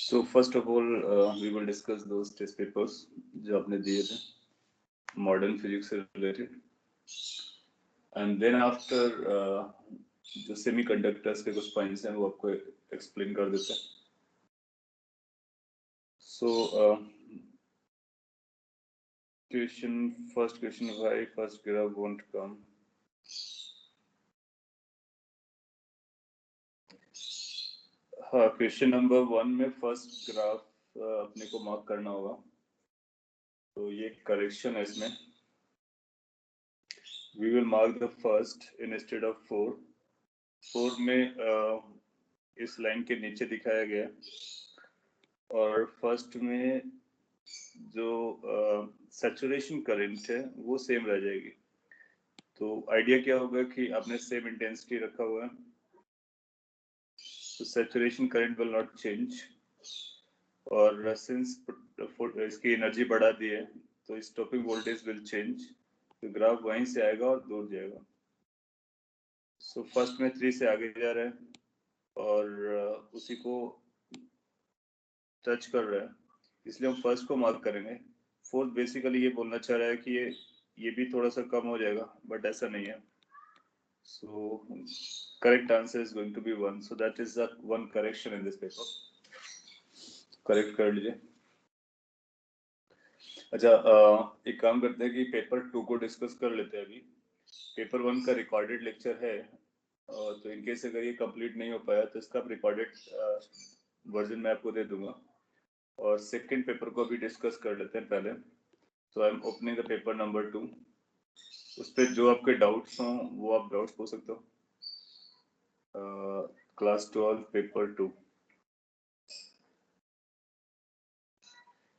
So first of all, we will discuss those test papers जो आपने दिए थे modern physics से related, and then after जो semiconductors के कुछ points हैं वो आपको explain कर देते हैं. So first question, why first graph won't come? हाँ, क्वेश्चन नंबर 1 में फर्स्ट ग्राफ अपने को मार्क करना होगा. तो ये करेक्शन है इसमें. We will mark the first instead of 4. 4 में इस लाइन के नीचे दिखाया गया और फर्स्ट में जो सैचुरेशन करंट है वो सेम रह जाएगी. तो आइडिया क्या होगा कि आपने सेम इंटेंसिटी रखा हुआ है, तो saturation current will not change. और सिंस इसकी एनर्जी बढ़ा दी है तो स्टॉपिंग वोल्टेज विल चेंज. तो ग्राफ वहीं से आएगा और दूर जाएगा. सो फर्स्ट में 3 से आगे जा रहा है और उसी को टच कर रहा है, इसलिए हम फर्स्ट को मार्क करेंगे. फोर्थ बेसिकली ये बोलना चाह रहा है कि ये भी थोड़ा सा कम हो जाएगा, बट ऐसा नहीं है. So correct answer is going to be 1. So that is the one correction in this paper. Correct कर लीजिए. अच्छा, एक काम करते हैं कि पेपर 2 को डिस्कस कर लेते हैं. अभी पेपर 1 का रिकॉर्डेड लेक्चर है, तो इनकेस अगर ये कंप्लीट नहीं हो पाया तो इसका रिकॉर्डेड वर्जन मैं आपको दे दूंगा. और सेकंड पेपर को भी डिस्कस कर लेते हैं पहले. तो I am opening the paper number 2. उस पर जो आपके डाउट्स हों वो आप डाउट्स पूछ सकते हो. Class 12 paper 2.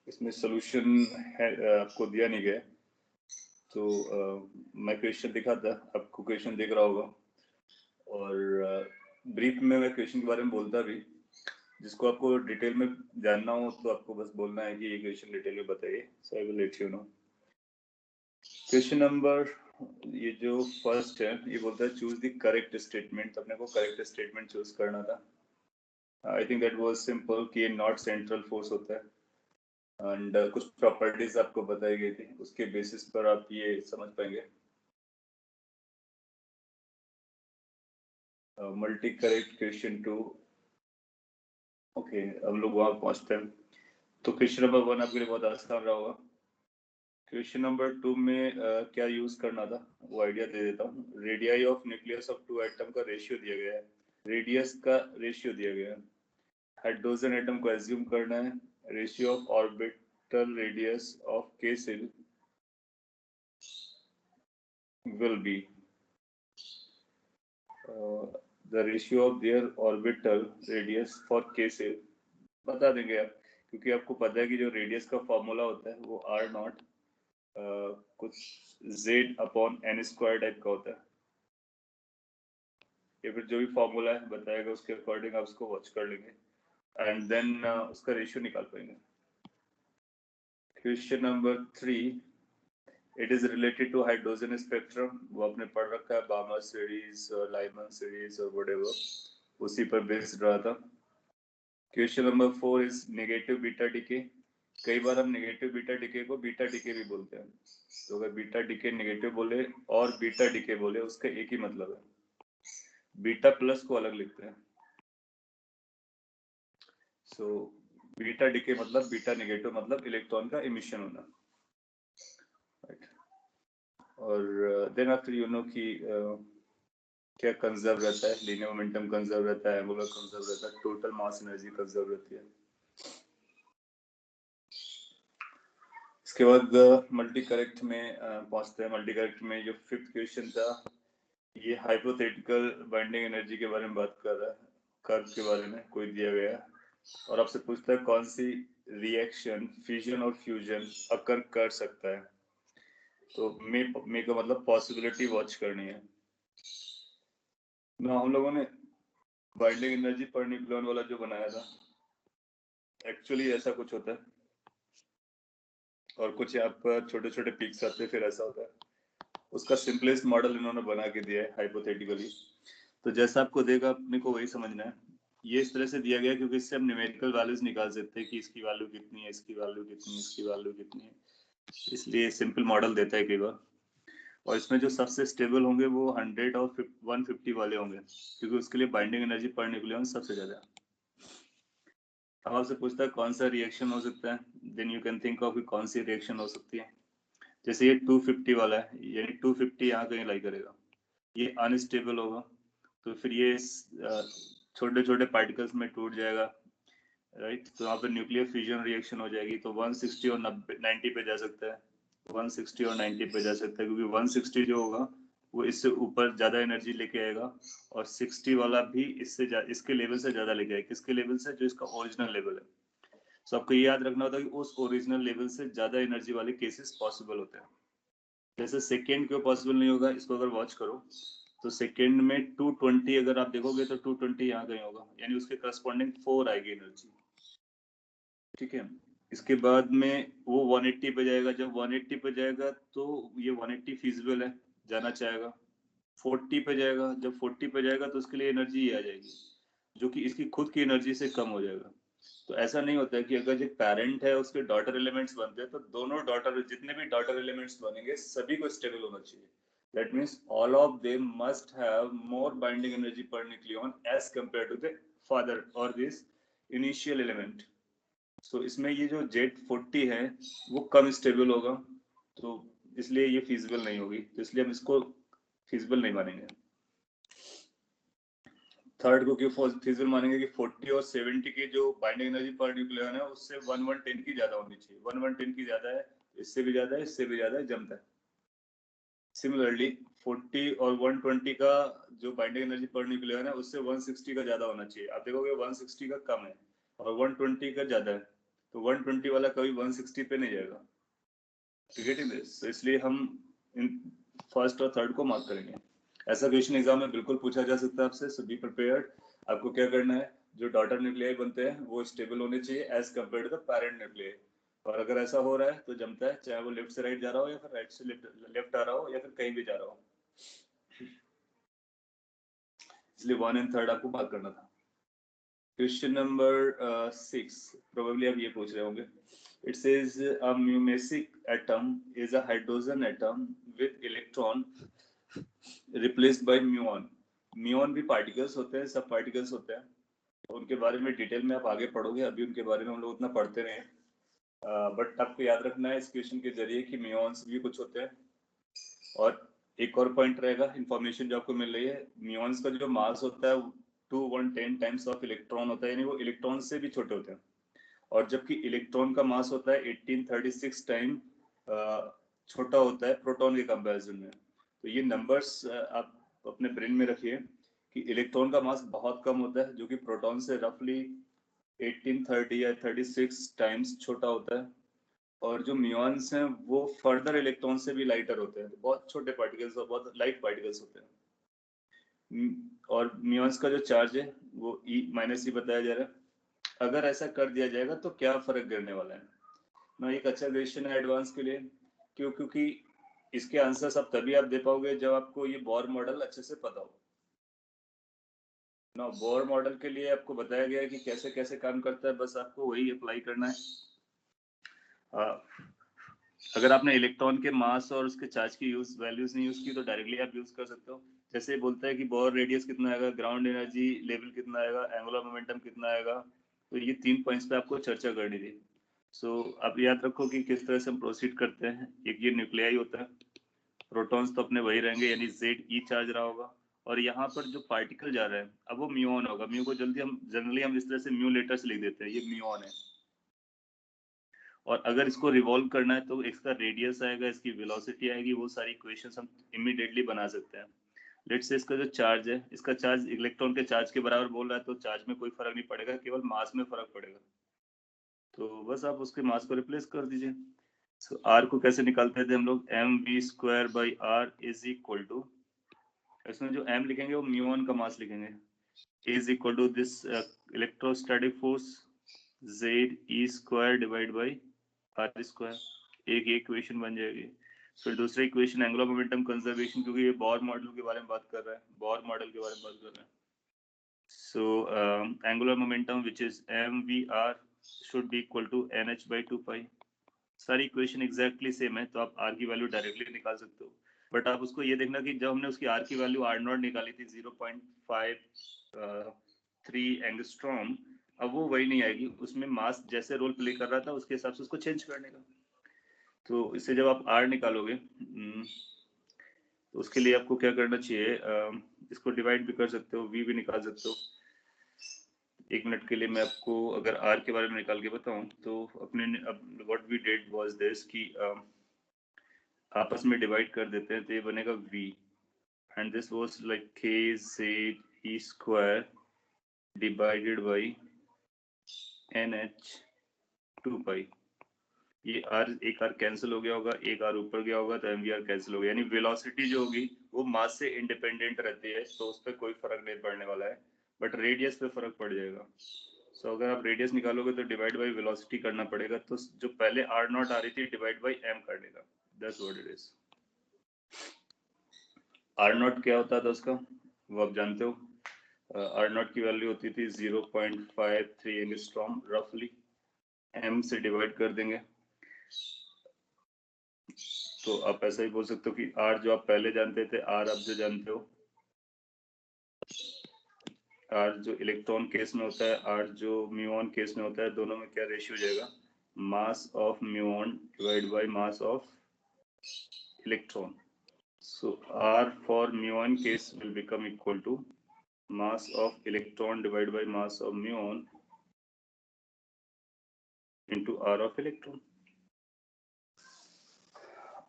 इसमें सोल्यूशन है, आपको दिया नहीं गया, तो मैं क्वेश्चन दिखाता, आपको क्वेश्चन दिख रहा होगा. और ब्रीफ में मैं क्वेश्चन के बारे में बोलता भी. जिसको आपको डिटेल में जानना हो तो आपको बस बोलना है कि ये क्वेश्चन डिटेल में बताइए. So I will let you know. Question number, ये जो फर्स्ट है ये बोलता है चूज द करेक्ट स्टेटमेंट. अपने को करेक्ट स्टेटमेंट चूज करना था. I think that was simple कि ये नॉट सेंट्रल फोर्स होता है. एंड कुछ प्रॉपर्टीज आपको बताई गई थी, उसके बेसिस पर आप ये समझ पाएंगे. Multi correct question 2. ओके, हम लोग वहां पहुंचते हैं. तो क्वेश्चन नंबर 1 आपके लिए बहुत आसान रहा होगा. क्वेश्चन नंबर 2 में क्या यूज करना था वो आइडिया दे देता हूँ. Radii of nucleus of 2 atom का रेशियो दिया गया है, रेडियस का रेशियो दिया गया है. हाइड्रोजन एटम को एज्यूम करना है. Ratio of orbital radius of k cell will be the ratio of their orbital radius for k cell. बता देंगे आप, क्योंकि आपको पता है कि जो रेडियस का फॉर्मूला होता है वो r0 कुछ z upon n square type का होता है. या फिर जो भी फॉर्मूला है बताएगा उसके अकॉर्डिंग आप उसको वॉच कर लेंगे एंड देन उसका रेशियो निकाल पाएंगे. Question number 3, it is related to hydrogen spectrum. वो आपने पढ़ रखा है, बामर सीरीज और लाइमन सीरीज और व्हाटएवर, उसी पर बेस्ड रहा था. Question number 4 is negative beta decay. कई बार हम नेगेटिव बीटा डिके को बीटा डिके भी बोलते हैं. तो अगर बीटा डिके नेगेटिव बोले और बीटा डिके बोले उसका एक ही मतलब है. बीटा प्लस को अलग लिखते हैं. सो बीटा डिके मतलब बीटा नेगेटिव मतलब इलेक्ट्रॉन का इमिशन होना. राइट. और देन आफ्टर यू नो कि क्या कंजर्व रहता है. लीनियर मोमेंटम कंजर्व रहता है, एंगुलर कंजर्व रहता है, टोटल मास एनर्जी कंजर्व रहती है. इसके बाद मल्टी करेक्ट में पहुंचते हैं. मल्टी करेक्ट में जो फिफ्थ क्वेश्चन था ये हाइपोथेटिकल बाइंडिंग एनर्जी के बारे में बात कर रहा है. कर्व के बारे में कोई दिया गया है और आपसे पूछता है कौन सी रिएक्शन फिजन और फ्यूजन अकर कर सकता है. तो मे का मतलब पॉसिबिलिटी वॉच करनी है ना. हम लोगों ने बाइंडिंग एनर्जी पर न्यूक्लियन वाला जो बनाया था, एक्चुअली ऐसा कुछ होता है और कुछ यहाँ पर छोटे छोटे पीक्स आते हैं, फिर ऐसा होता है. उसका सिंपलेस्ट मॉडल इन्होंने बना के दिया है हाइपोथेटिकली. तो जैसा आपको देगा अपने को वही समझना है. ये इस तरह से दिया गया क्योंकि इससे हम न्यूमेरिकल वैल्यूज निकाल सकते हैं कि इसकी वैल्यू कितनी है, इसकी वैल्यू कितनी है, इसकी वैल्यू कितनी है, इसलिए सिंपल मॉडल देता है कई बार। और इसमें जो सबसे स्टेबल होंगे वो 100 और 150 वाले होंगे क्योंकि उसके लिए बाइंडिंग एनर्जी पर न्यूक्लियन सबसे ज्यादा। अब आपसे पूछता है कौन सा रिएक्शन हो सकता है, then you can think of कौन सी रिएक्शन हो सकती है। जैसे ये 250 वाला है, यानी 250 यहाँ कहीं लाई करेगा, ये अनस्टेबल होगा, तो फिर ये छोटे छोटे पार्टिकल्स में टूट जाएगा, राइट। तो यहाँ पे न्यूक्लियर फ्यूजन रिएक्शन हो जाएगी, तो 160 और 90 पे जा सकता है, 160 और 90 पे जा सकता है, क्योंकि 160 जो होगा वो इससे ऊपर ज्यादा एनर्जी लेके आएगा, और 60 वाला भी इसके लेवल से ज्यादा लेके आएगा। किसके लेवल से? जो इसका ओरिजिनल लेवल है। तो आपको ये याद रखना होता है कि उस ओरिजिनल लेवल से ज्यादा एनर्जी वाले केसेस पॉसिबल होते हैं। जैसे सेकेंड क्यों पॉसिबल नहीं होगा, इसको अगर वॉच करो तो सेकेंड में 220 अगर आप देखोगे तो 220 यहाँ कहीं होगा, यानी उसके करस्पॉन्डिंग 4 आएगी एनर्जी, ठीक है। इसके बाद में वो 180 पे जाएगा, जब 180 पे जाएगा तो ये 180 फीजिबल है, जाना चाहेगा। 40 पे जाएगा, जब 40 पे जाएगा तो उसके लिए एनर्जी ये आ जाएगी जो कि इसकी खुद की एनर्जी से कम हो जाएगा। तो ऐसा नहीं होता है कि अगर जो पेरेंट है उसके डॉटर एलिमेंट्स बनते हैं तो दोनों डॉटर, जितने भी डॉटर एलिमेंट्स बनेंगे सभी को स्टेबल होना चाहिए। That means all of them must have more binding energy per nucleon as compare to the father और दिस इनिशियल एलिमेंट। सो इसमें ये जो Z40 है वो कम स्टेबल होगा, तो इसलिए ये फीजिबल नहीं होगी, तो इसलिए हम इसको फीजिबल नहीं मानेंगे। थर्ड को क्यों फीजिबल मानेंगे कि 40 और 70 की जो बाइंडिंग एनर्जी पर न्यूक्लियन है उससे 1110 की ज्यादा होनी चाहिए, 1110 की ज्यादा है, इससे भी ज्यादा है, इससे भी ज्यादा है, जमता है। सिमिलरली 40 और 120 का जो बाइंडिंग एनर्जी पर न्यूक्लियन है उससे 160 का ज्यादा होना चाहिए। आप देखोगे 160 का कम है और 120 का ज्यादा है, तो 120 वाला कभी 160 पे नहीं जाएगा, गेटिंग दिस। इसलिए हम इन फर्स्ट और थर्ड को मार्क करेंगे। ऐसा क्वेश्चन एग्जाम में बिल्कुल पूछा जा सकता है आपसे, सो बी प्रिपेयर्ड। आपको क्या करना है, जो डॉटर न्यूक्लियाई बनते हैं वो स्टेबल होने चाहिए as compare to the parent nuclei. और अगर ऐसा हो रहा है तो जमता है, चाहे वो लेफ्ट से राइट जा रहा हो या फिर राइट से लेफ्ट आ रहा हो या फिर कहीं भी जा रहा हो। इसलिए 1 एंड 3 आपको मार्क करना था। क्वेश्चन नंबर 6 प्रोबेबली आप ये पूछ रहे होंगे। It says a mumesic atom is a hydrogen atom with electron replaced by muon. म्यून भी पार्टिकल्स होते हैं, सब पार्टिकल्स होते हैं, तो उनके बारे में डिटेल में आप आगे पढ़ोगे, अभी उनके बारे में हम लोग उतना पढ़ते नहीं हैं। बट आपको याद रखना है इस क्वेश्चन के जरिए कि म्यून्स भी कुछ होते हैं। और एक और पॉइंट रहेगा, इंफॉर्मेशन जो आपको मिल रही है, म्यून्स का जो मास होता है 2 1 10 टाइम्स ऑफ इलेक्ट्रॉन होता है, यानी वो इलेक्ट्रॉन से भी छोटे होते हैं। और जबकि इलेक्ट्रॉन का मास होता है 1836 टाइम छोटा होता है प्रोटॉन के कंपैरिजन में। तो ये नंबर्स आप अपने ब्रेन में रखिए कि इलेक्ट्रॉन का मास बहुत कम होता है जो कि प्रोटॉन से रफली 1830 या 36 टाइम्स छोटा होता है, और जो म्यून्स हैं वो फर्दर इलेक्ट्रॉन से भी लाइटर होते हैं, तो बहुत छोटे पार्टिकल्स और बहुत लाइट पार्टिकल्स होते हैं। और म्यून्स का जो चार्ज है वो E-E बताया जा रहा है। अगर ऐसा कर दिया जाएगा तो क्या फर्क गिरने वाला है ना, एक अच्छा क्वेश्चन है एडवांस के लिए। क्योंकि इसके आंसर्स आप तभी आप दे पाओगे जब आपको ये बोर मॉडल अच्छे से पता हो ना। बोर मॉडल के लिए आपको बताया गया है कि कैसे कैसे काम करता है, बस आपको वही अप्लाई करना है। अगर आपने इलेक्ट्रॉन के मास और उसके चार्ज की वैल्यूज नहीं यूज की तो डायरेक्टली आप यूज कर सकते हो। जैसे बोलता है कि बोर रेडियस कितना आएगा, ग्राउंड एनर्जी लेवल कितना आएगा, एंगुलर मोमेंटम कितना आएगा, तो ये 3 पॉइंट्स पे आपको चर्चा करनी थी। सो आप याद रखो कि किस तरह से हम प्रोसीड करते हैं। एक ये न्यूक्लियाई होता है, प्रोटॉन्स तो अपने वही रहेंगे, यानी Ze चार्ज रहा होगा, और यहाँ पर जो पार्टिकल जा रहा है अब वो म्यून होगा। म्यू को जल्दी हम जनरली हम इस तरह से म्यू लेटर से लिख देते हैं, ये म्यून है। और अगर इसको रिवॉल्व करना है तो इसका रेडियस आएगा, इसकी वेलोसिटी आएगी, वो सारी इक्वेशंस हम इमीडिएटली बना सकते हैं। लेट्स से इसका जो चार्ज है, इसका चार्ज इलेक्ट्रॉन के चार्ज के बराबर बोल रहा है, तो चार्ज में कोई फर्क नहीं पड़ेगा, केवल मास में फर्क पड़ेगा। तो बस आप उसके मास को रिप्लेस कर दीजिए। सो आर को कैसे निकालते थे हम लोग, mv² / r is equal to, इसमें जो m लिखेंगे वो म्यून का मास लिखेंगे, is equal to this electrostatic force Ze² divide by r²। एक इक्वेशन बन जाएगी। फिर दूसरी इक्वेशन एंगुलर मोमेंटम कंजर्वेशन, क्योंकि ये बोर मॉडल के बारे में बात कर रहा है, बोर मॉडल के बारे में बात कर रहा है। So angular momentum which is mvr should be equal to nh by 2 pi. सारी इक्वेशन एग्जैक्टली सेम है, तो आप आर की वैल्यू डायरेक्टली निकाल सकते हो, बट आप उसको ये देखना कि जब हमने उसकी आर की वैल्यू आर नॉट निकाली थी 0.53 एंगस्ट्रॉम, अब वो वही नहीं आएगी, उसमें मास जैसे रोल प्ले कर रहा था उसके हिसाब से उसको चेंज करने का। तो इससे जब आप आर निकालोगे तो उसके लिए आपको क्या करना चाहिए, इसको डिवाइड भी कर सकते हो, वी भी निकाल सकते हो। एक मिनट के लिए मैं आपको अगर आर के बारे में निकाल के बताऊं तो अपने what we did was this कि आपस में डिवाइड कर देते हैं, तो ये बनेगा v and this was like k z e square divided by nh 2 पाई। ये r एक r कैंसिल हो गया होगा, एक r ऊपर गया होगा, तो mvr कैंसिल हो गया, यानी वेलोसिटी जो होगी वो मास से इंडिपेंडेंट रहती है, तो उस पर कोई फर्क नहीं पड़ने वाला है, बट रेडियस पे फर्क पड़ जाएगा। सो अगर आप रेडियस निकालोगे तो डिवाइड बाय वेलोसिटी करना पड़ेगा, तो जो पहले r नॉट आ रही थी डिवाइड बाय m कर देगा, that's what it is. r not क्या होता था उसका, वो आप जानते हो, r नॉट की वैल्यू होती थी 0.53 एंगस्ट्रॉम रफली, m से डिवाइड कर देंगे, तो आप ऐसा ही बोल सकते हो कि r जो आप पहले जानते थे, r आप जो जानते हो, r जो इलेक्ट्रॉन केस में होता है, r जो म्यूऑन केस में होता है, दोनों में क्या रेशियो जाएगा, mass of muon divide by mass of electron. So R for muon case will become equal to mass of electron divided by mass of muon into R of electron.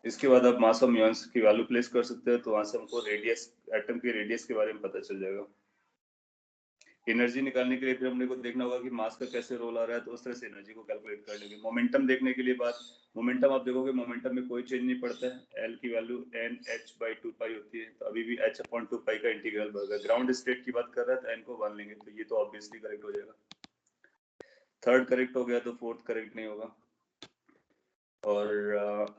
इसके बाद आप मास ऑफ म्यून्स की value place कर सकते हैं, तो वहां से हमको रेडियस, एटम के रेडियस के बारे में पता चल जाएगा। एनर्जी निकालने के लिए फिर हमने को देखना होगा कि मास का कैसे रोल आ रहा है, तो उस तरह से एनर्जी को कैलकुलेट कर लेंगे। मोमेंटम देखने के लिए बात, मोमेंटम आप देखोगे मोमेंटम में कोई चेंज नहीं पड़ता है, एल की वैल्यू एन एच बाई 2 पाई होती है, तो अभी भी एच अपॉन 2 पाई का इंटीग्रल बढ़ेगा। ग्राउंड स्टेट की बात कर रहा है तो एन को 1 लेंगे, तो ये तो ऑब्वियसली करेक्ट हो जाएगा। थर्ड करेक्ट हो गया तो फोर्थ करेक्ट नहीं होगा। और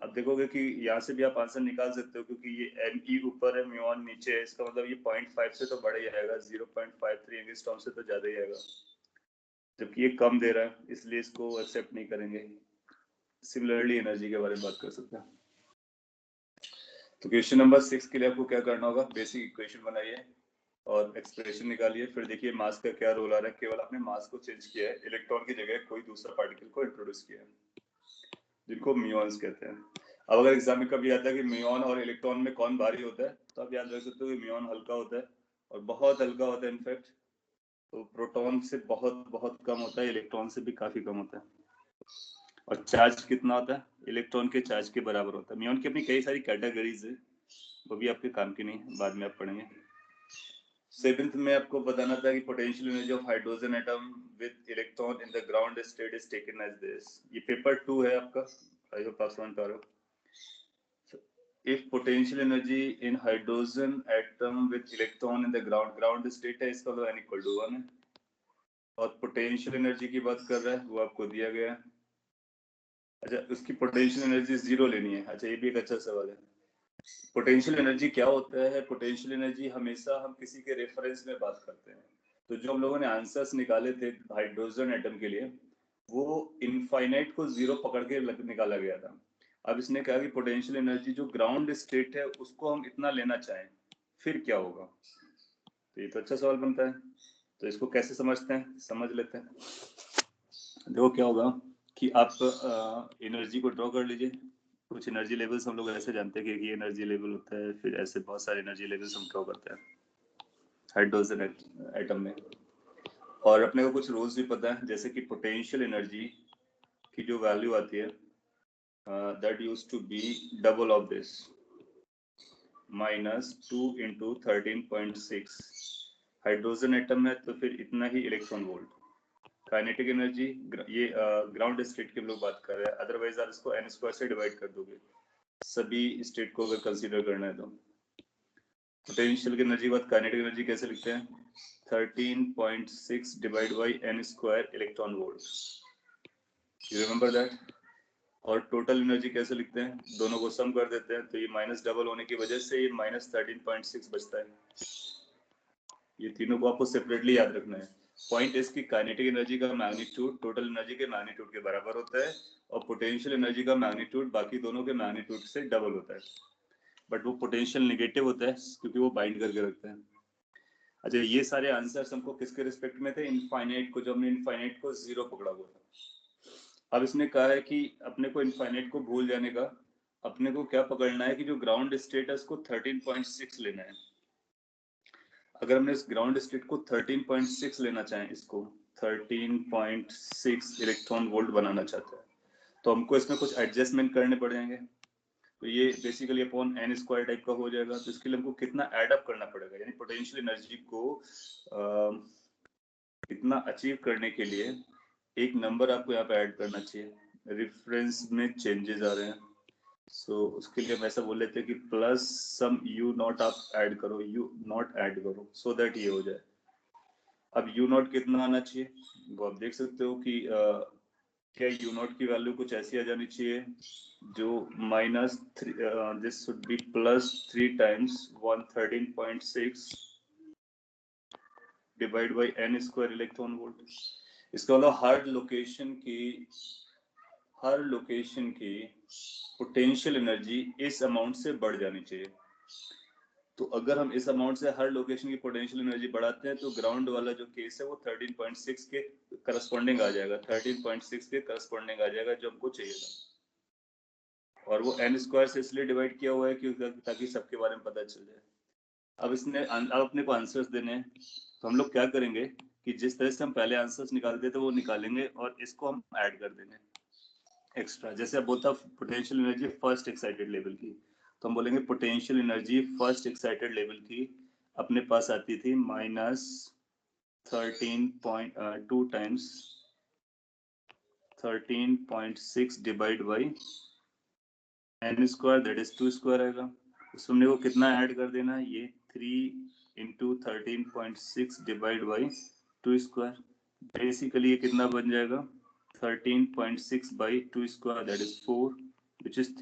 अब देखोगे कि यहाँ से भी आप आंसर निकाल सकते हो, क्योंकि ये एम ई ऊपर है, म्यूऑन नीचे है, इसका मतलब ये 0.5 से तो बड़ा ही आएगा, 0.53 एंगस्ट्रॉम से तो ज्यादा ही आएगा, जबकि ये कम दे रहा है, इसलिए इसको एक्सेप्ट नहीं करेंगे। सिमिलरली एनर्जी के बारे में बात कर सकते हैं। तो क्वेश्चन नंबर 6 के लिए आपको क्या करना होगा, बेसिक इक्वेशन बनाइए और एक्सप्रेशन निकालिए, फिर देखिए मास का क्या रोल आ रहा है। केवल आपने मास को चेंज किया है, इलेक्ट्रॉन की जगह कोई दूसरा पार्टिकल को इंट्रोड्यूस किया है, जिनको म्यूऑन्स कहते हैं। अब अगर एग्जाम में कभी आता है कि म्यूऑन और इलेक्ट्रॉन में कौन भारी होता है, तो आप याद रख सकते हो कि म्यूऑन हल्का होता है, और बहुत हल्का होता है इनफैक्ट, तो प्रोटॉन से बहुत बहुत कम होता है, इलेक्ट्रॉन से भी काफी कम होता है। और चार्ज कितना होता है, इलेक्ट्रॉन के चार्ज के बराबर होता है। म्यूऑन की अपनी कई सारी कैटेगरीज है, वो भी आपके काम की नहीं है, बाद में आप पढ़ेंगे। सेवेंथ में आपको बताना था कि potential energy of hydrogen atom with electron in the ground state is taken as this. ये पेपर 2 है आपका, आई होप आप समझ पा रहे हो। If potential energy in hydrogen atom with electron in the ground state है, इसका मतलब n इक्वल टू 1 है, और पोटेंशियल एनर्जी की बात कर रहा है, वो आपको दिया गया है। अच्छा, उसकी पोटेंशियल एनर्जी 0 लेनी है। अच्छा, ये भी एक अच्छा सवाल है। पोटेंशियल एनर्जी क्या होता है, पोटेंशियल एनर्जी हमेशा हम किसी के रेफरेंस में बात करते हैं, तो जो हम लोगों ने आंसर्स निकाले थे हाइड्रोजन एटम के लिए, वो इनफाइनाइट को 0 पकड़ के निकाला गया था। अब इसने कहा कि पोटेंशियल एनर्जी जो ग्राउंड स्टेट है उसको हम इतना लेना चाहें, फिर क्या होगा। तो ये तो अच्छा सवाल बनता है, तो इसको कैसे समझते हैं, समझ लेते हैं। देखो क्या होगा कि आप एनर्जी को ड्रॉ कर लीजिए। कुछ एनर्जी लेवल्स हम लोग ऐसे जानते हैं कि ये एनर्जी लेवल होता है, फिर ऐसे बहुत सारे एनर्जी लेवल्स हम ड्रॉ करते हैं हाइड्रोजन एटम में। और अपने को कुछ रूल्स भी पता है, जैसे कि पोटेंशियल एनर्जी की जो वैल्यू आती है that used to be double of this, -2 × 13.6। Hydrogen atom है तो फिर इतना ही इलेक्ट्रॉन वोल्ट। काइनेटिक एनर्जी, ये ग्राउंड स्टेट की हम लोग बात कर रहे हैं, अदरवाइज आप इसको n² से डिवाइड कर दोगे सभी स्टेट को अगर कंसीडर करना है तो। पोटेंशियल की एनर्जी बात, काइनेटिक एनर्जी कैसे लिखते हैं, 13.6 divide by n² electron volt, you remember that. और टोटल एनर्जी कैसे लिखते हैं, दोनों को सम कर देते हैं, तो ये माइनस डबल होने की वजह से ये -13.6 बचता है। ये तीनों को आपको सेपरेटली याद रखना है। पॉइंट इसकी काइनेटिक एनर्जी का मैग्नीट्यूड टोटल एनर्जी के मैग्नीट्यूड के बराबर होता है और पोटेंशियल एनर्जी का मैग्नीट्यूड बाकी दोनों के मैग्नीट्यूड से डबल होता है, बट वो पोटेंशियल नेगेटिव होता है क्योंकि वो बाइंड करके रखते हैं। अच्छा, ये सारे आंसर्स हमको किसके रिस्पेक्ट में थे? इनफाइनाइट को, जब हमने इनफाइनाइट को 0 पकड़ा हुआ था। अब इसने कहा है कि अपने को इनफाइनाइट को भूल जाने का, अपने को क्या पकड़ना है कि जो ग्राउंड स्टेट है उसको 13.6 लेना है। अगर हमने इस ग्राउंड स्टेट को 13.6 लेना चाहें, इसको 13.6 इलेक्ट्रॉन वोल्ट बनाना चाहते हैं, तो हमको इसमें कुछ एडजस्टमेंट करने पड़ जाएंगे। तो ये basically upon n square type का हो जाएगा। तो इसके लिए हमको कितना एड अप करना पड़ेगा, यानी पोटेंशियल एनर्जी को कितना अचीव करने के लिए एक नंबर आपको यहाँ पे ऐड करना चाहिए। रेफरेंस में चेंजेस आ रहे हैं, सो उसके लिए हम ऐसा बोल लेते हैं कि प्लस सम यू नॉट आप ऐड करो, यू नॉट ऐड करो, सो दैट ये हो जाए। अब यू नॉट कितना आना चाहिए, वो आप देख सकते हो कि क्या यू नॉट की वैल्यू कुछ ऐसी आ जानी चाहिए जो minus this should be plus 3 times 113.6 divide by n square electron volt. इसका मतलब हर लोकेशन की पोटेंशियल एनर्जी इस अमाउंट से बढ़ जानी चाहिए। तो अगर हम इस अमाउंट से हर लोकेशन की पोटेंशियल एनर्जी बढ़ाते हैं तो ग्राउंड वाला जो केस है वो 13.6 के करस्पॉन्डिंग आ जाएगा, 13.6 के करस्पॉन्डिंग आ जाएगा जो हमको चाहिए था। और वो एन स्क्वायर से इसलिए डिवाइड किया हुआ है क्योंकि ताकि सबके बारे में पता चल जाए। अब अपने को आंसर्स देने हैं, तो हम लोग क्या करेंगे कि जिस तरह से हम पहले आंसर्स निकालते थे वो निकालेंगे और इसको हम ऐड कर देंगे एक्स्ट्रा। जैसे अब बोलता potential energy first excited level की, तो हम बोलेंगे potential energy first excited level की अपने पास आती थी minus 13.2 times 13.6 divide by n square, that is 2 square आएगा। उसमें हमने को कितना ऐड कर देना है, ये 3 into 13.6 divide by 2 square. Basically ये कितना बन जाएगा, 13.6 by 2 square, that is 4, which is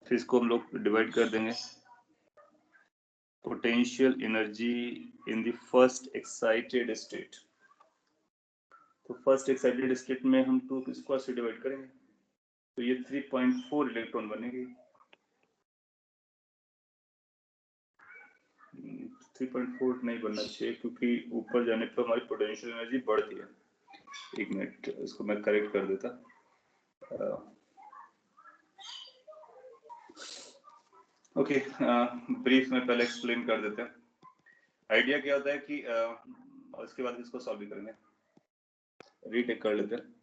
फिर इसको हम लोग डिवाइड कर देंगे। Potential energy in the first excited state, तो फर्स्ट एक्साइटेड स्टेट में हम 2 स्क्वायर से डिवाइड करेंगे तो ये 3.4 इलेक्ट्रॉन बनेगी। 3.4 नहीं बनना चाहिए क्योंकि ऊपर जाने पर हमारी पोटेंशियल एनर्जी बढ़ती है। एक मिनट, इसको मैं करेक्ट कर देता। ओके, ब्रीफ में पहले एक्सप्लेन कर देते हैं। आइडिया क्या होता है कि उसके बाद इसको सॉल्व भी करेंगे, रीटेक कर लेते हैं।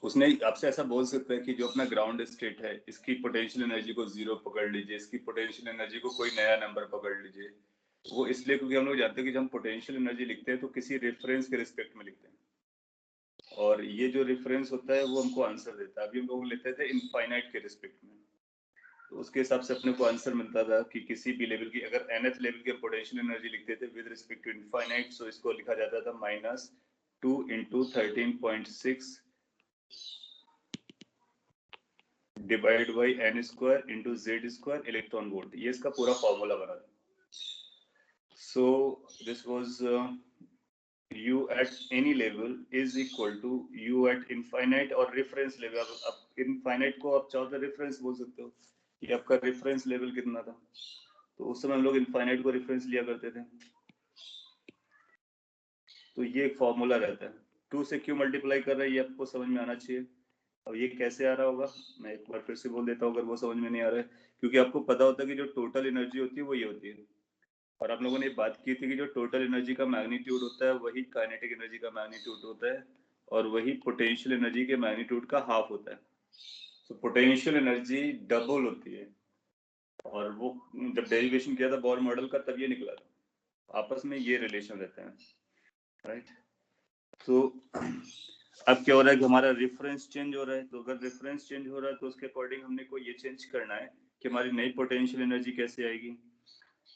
उसने आपसे ऐसा बोल सकता है कि जो अपना ग्राउंड स्टेट है इसकी पोटेंशियल एनर्जी को 0 पकड़ लीजिए, इसकी पोटेंशियल एनर्जी को कोई नया नंबर पकड़ लीजिए। वो इसलिए क्योंकि हम लोग जानते हैं कि जब हम पोटेंशियल एनर्जी लिखते हैं तो किसी रेफरेंस के रिस्पेक्ट में लिखते हैं, और ये जो रेफरेंस होता है वो हमको आंसर देता है। अभी हम लोग लेते थे इनफाइनाइट के रिस्पेक्ट में, तो उसके हिसाब से अपने को आंसर मिलता था कि किसी भी लेवल की अगर nth लेवल के पोटेंशियल एनर्जी लिखते थे with respect to infinite, so इसको लिखा जाता था minus 2 into 13.6 divide by n square into Z square electron volt. ये इसका पूरा फॉर्मूला बना था। So this was u at any level is equal to u at infinite और रेफरेंस लेवल। अब इनफाइनाइट को आप चाहो तो रेफरेंस बोल सकते हो कि आपका रेफरेंस लेवल कितना था, तो उस समय हम लोग इनफाइनाइट को रेफरेंस लिया करते थे। तो ये एक फॉर्मूला रहता है, 2 से क्यों मल्टीप्लाई कर रहा है ये आपको समझ में आना चाहिए। अब ये कैसे आ रहा होगा मैं एक बार फिर से बोल देता हूँ अगर वो समझ में नहीं आ रहा है, क्योंकि आपको पता होता है कि जो टोटल एनर्जी होती है वो ये होती है, और आप लोगों ने बात की थी कि जो टोटल एनर्जी का मैग्नीट्यूड होता है वही काइनेटिक एनर्जी का मैग्नीट्यूड होता है और वही पोटेंशियल एनर्जी के मैग्नीट्यूड का हाफ होता है। तो पोटेंशियल एनर्जी डबल होती है, और वो जब डेरिवेशन किया था बोर मॉडल का तब ये निकला था, आपस में ये रिलेशन रहते हैं, राइट। तो अब क्या हो रहा है कि हमारा रेफरेंस चेंज हो रहा है, तो अगर रेफरेंस चेंज हो रहा है तो उसके अकॉर्डिंग हमने को ये चेंज करना है कि हमारी नई पोटेंशियल एनर्जी कैसे आएगी।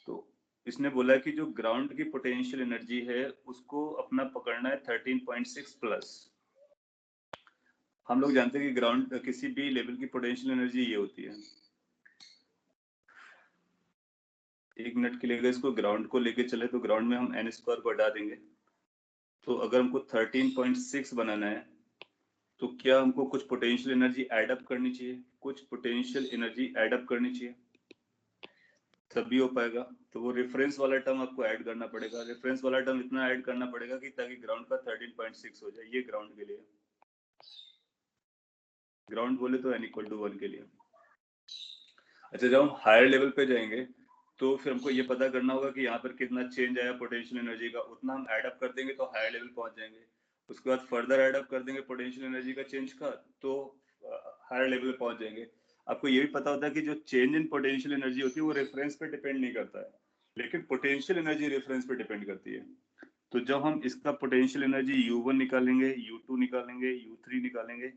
तो इसने बोला कि जो ग्राउंड की पोटेंशियल एनर्जी है उसको अपना पकड़ना है 13.6 प्लस। हम लोग जानते हैं कि ग्राउंड किसी भी लेवल की पोटेंशियल एनर्जी ये होती है, 1 मिनट के लिए अगर इसको ग्राउंड को लेके चले तो ग्राउंड में हम n स्क्वायर को हटा देंगे। तो अगर हमको 13.6 बनाना है तो क्या हमको कुछ पोटेंशियल एनर्जी ऐड अप करनी चाहिए, कुछ पोटेंशियल एनर्जी ऐड अप करनी चाहिए, तभी हो पाएगा। तो वो रेफरेंस वाला टर्म आपको ऐड करना पड़ेगा। रेफरेंस वाला टर्म इतना ऐड करना पड़ेगा कि ताकि ग्राउंड का 13.6 हो जाए। ये ग्राउंड के लिए, ग्राउंड बोले तो n = 1 के लिए। अच्छा, जब हम हायर लेवल पे जाएंगे तो फिर हमको ये पता करना होगा कि यहाँ पर कितना चेंज आया पोटेंशियल एनर्जी का, उतना हम ऐड अप कर देंगे तो हायर लेवल पहुंच जाएंगे। उसके बाद फर्दर ऐड अप कर देंगे पोटेंशियल एनर्जी का चेंज का, तो हायर लेवल पे पहुंच जाएंगे। आपको ये भी पता होता है कि जो चेंज इन पोटेंशियल एनर्जी होती है वो रेफरेंस पे डिपेंड नहीं करता है, लेकिन पोटेंशियल एनर्जी रेफरेंस पे डिपेंड करती है। तो जब हम इसका पोटेंशियल एनर्जी U1 निकालेंगे, U2 निकालेंगे, U3 निकालेंगे,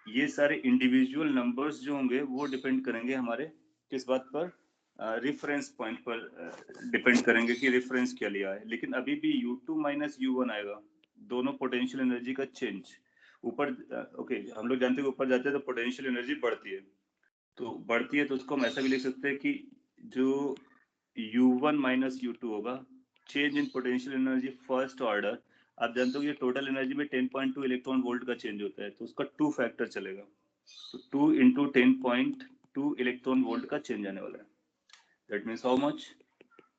ये सारे इंडिविजुअल नंबर्स जो होंगे वो डिपेंड करेंगे हमारे किस बात पर, रेफरेंस पॉइंट पर डिपेंड करेंगे कि रेफरेंस क्या लिया है। लेकिन अभी भी U2 माइनस U1 आएगा, दोनों पोटेंशियल एनर्जी का चेंज ऊपर। ओके, हम लोग जानते हैं कि ऊपर जाते हैं तो पोटेंशियल एनर्जी बढ़ती है, तो बढ़ती है तो उसको हम ऐसा भी लिख सकते हैं कि जो U1 माइनस U2 होगा, change in potential energy first order. आप जानते हो कि टोटल एनर्जी में 10.2 इलेक्ट्रॉन वोल्ट का चेंज होता है, तो उसका 2 फैक्टर चलेगा। तो 2 into 10.2 इलेक्ट्रॉन वोल्ट का चेंज आने वाला है। That means how much,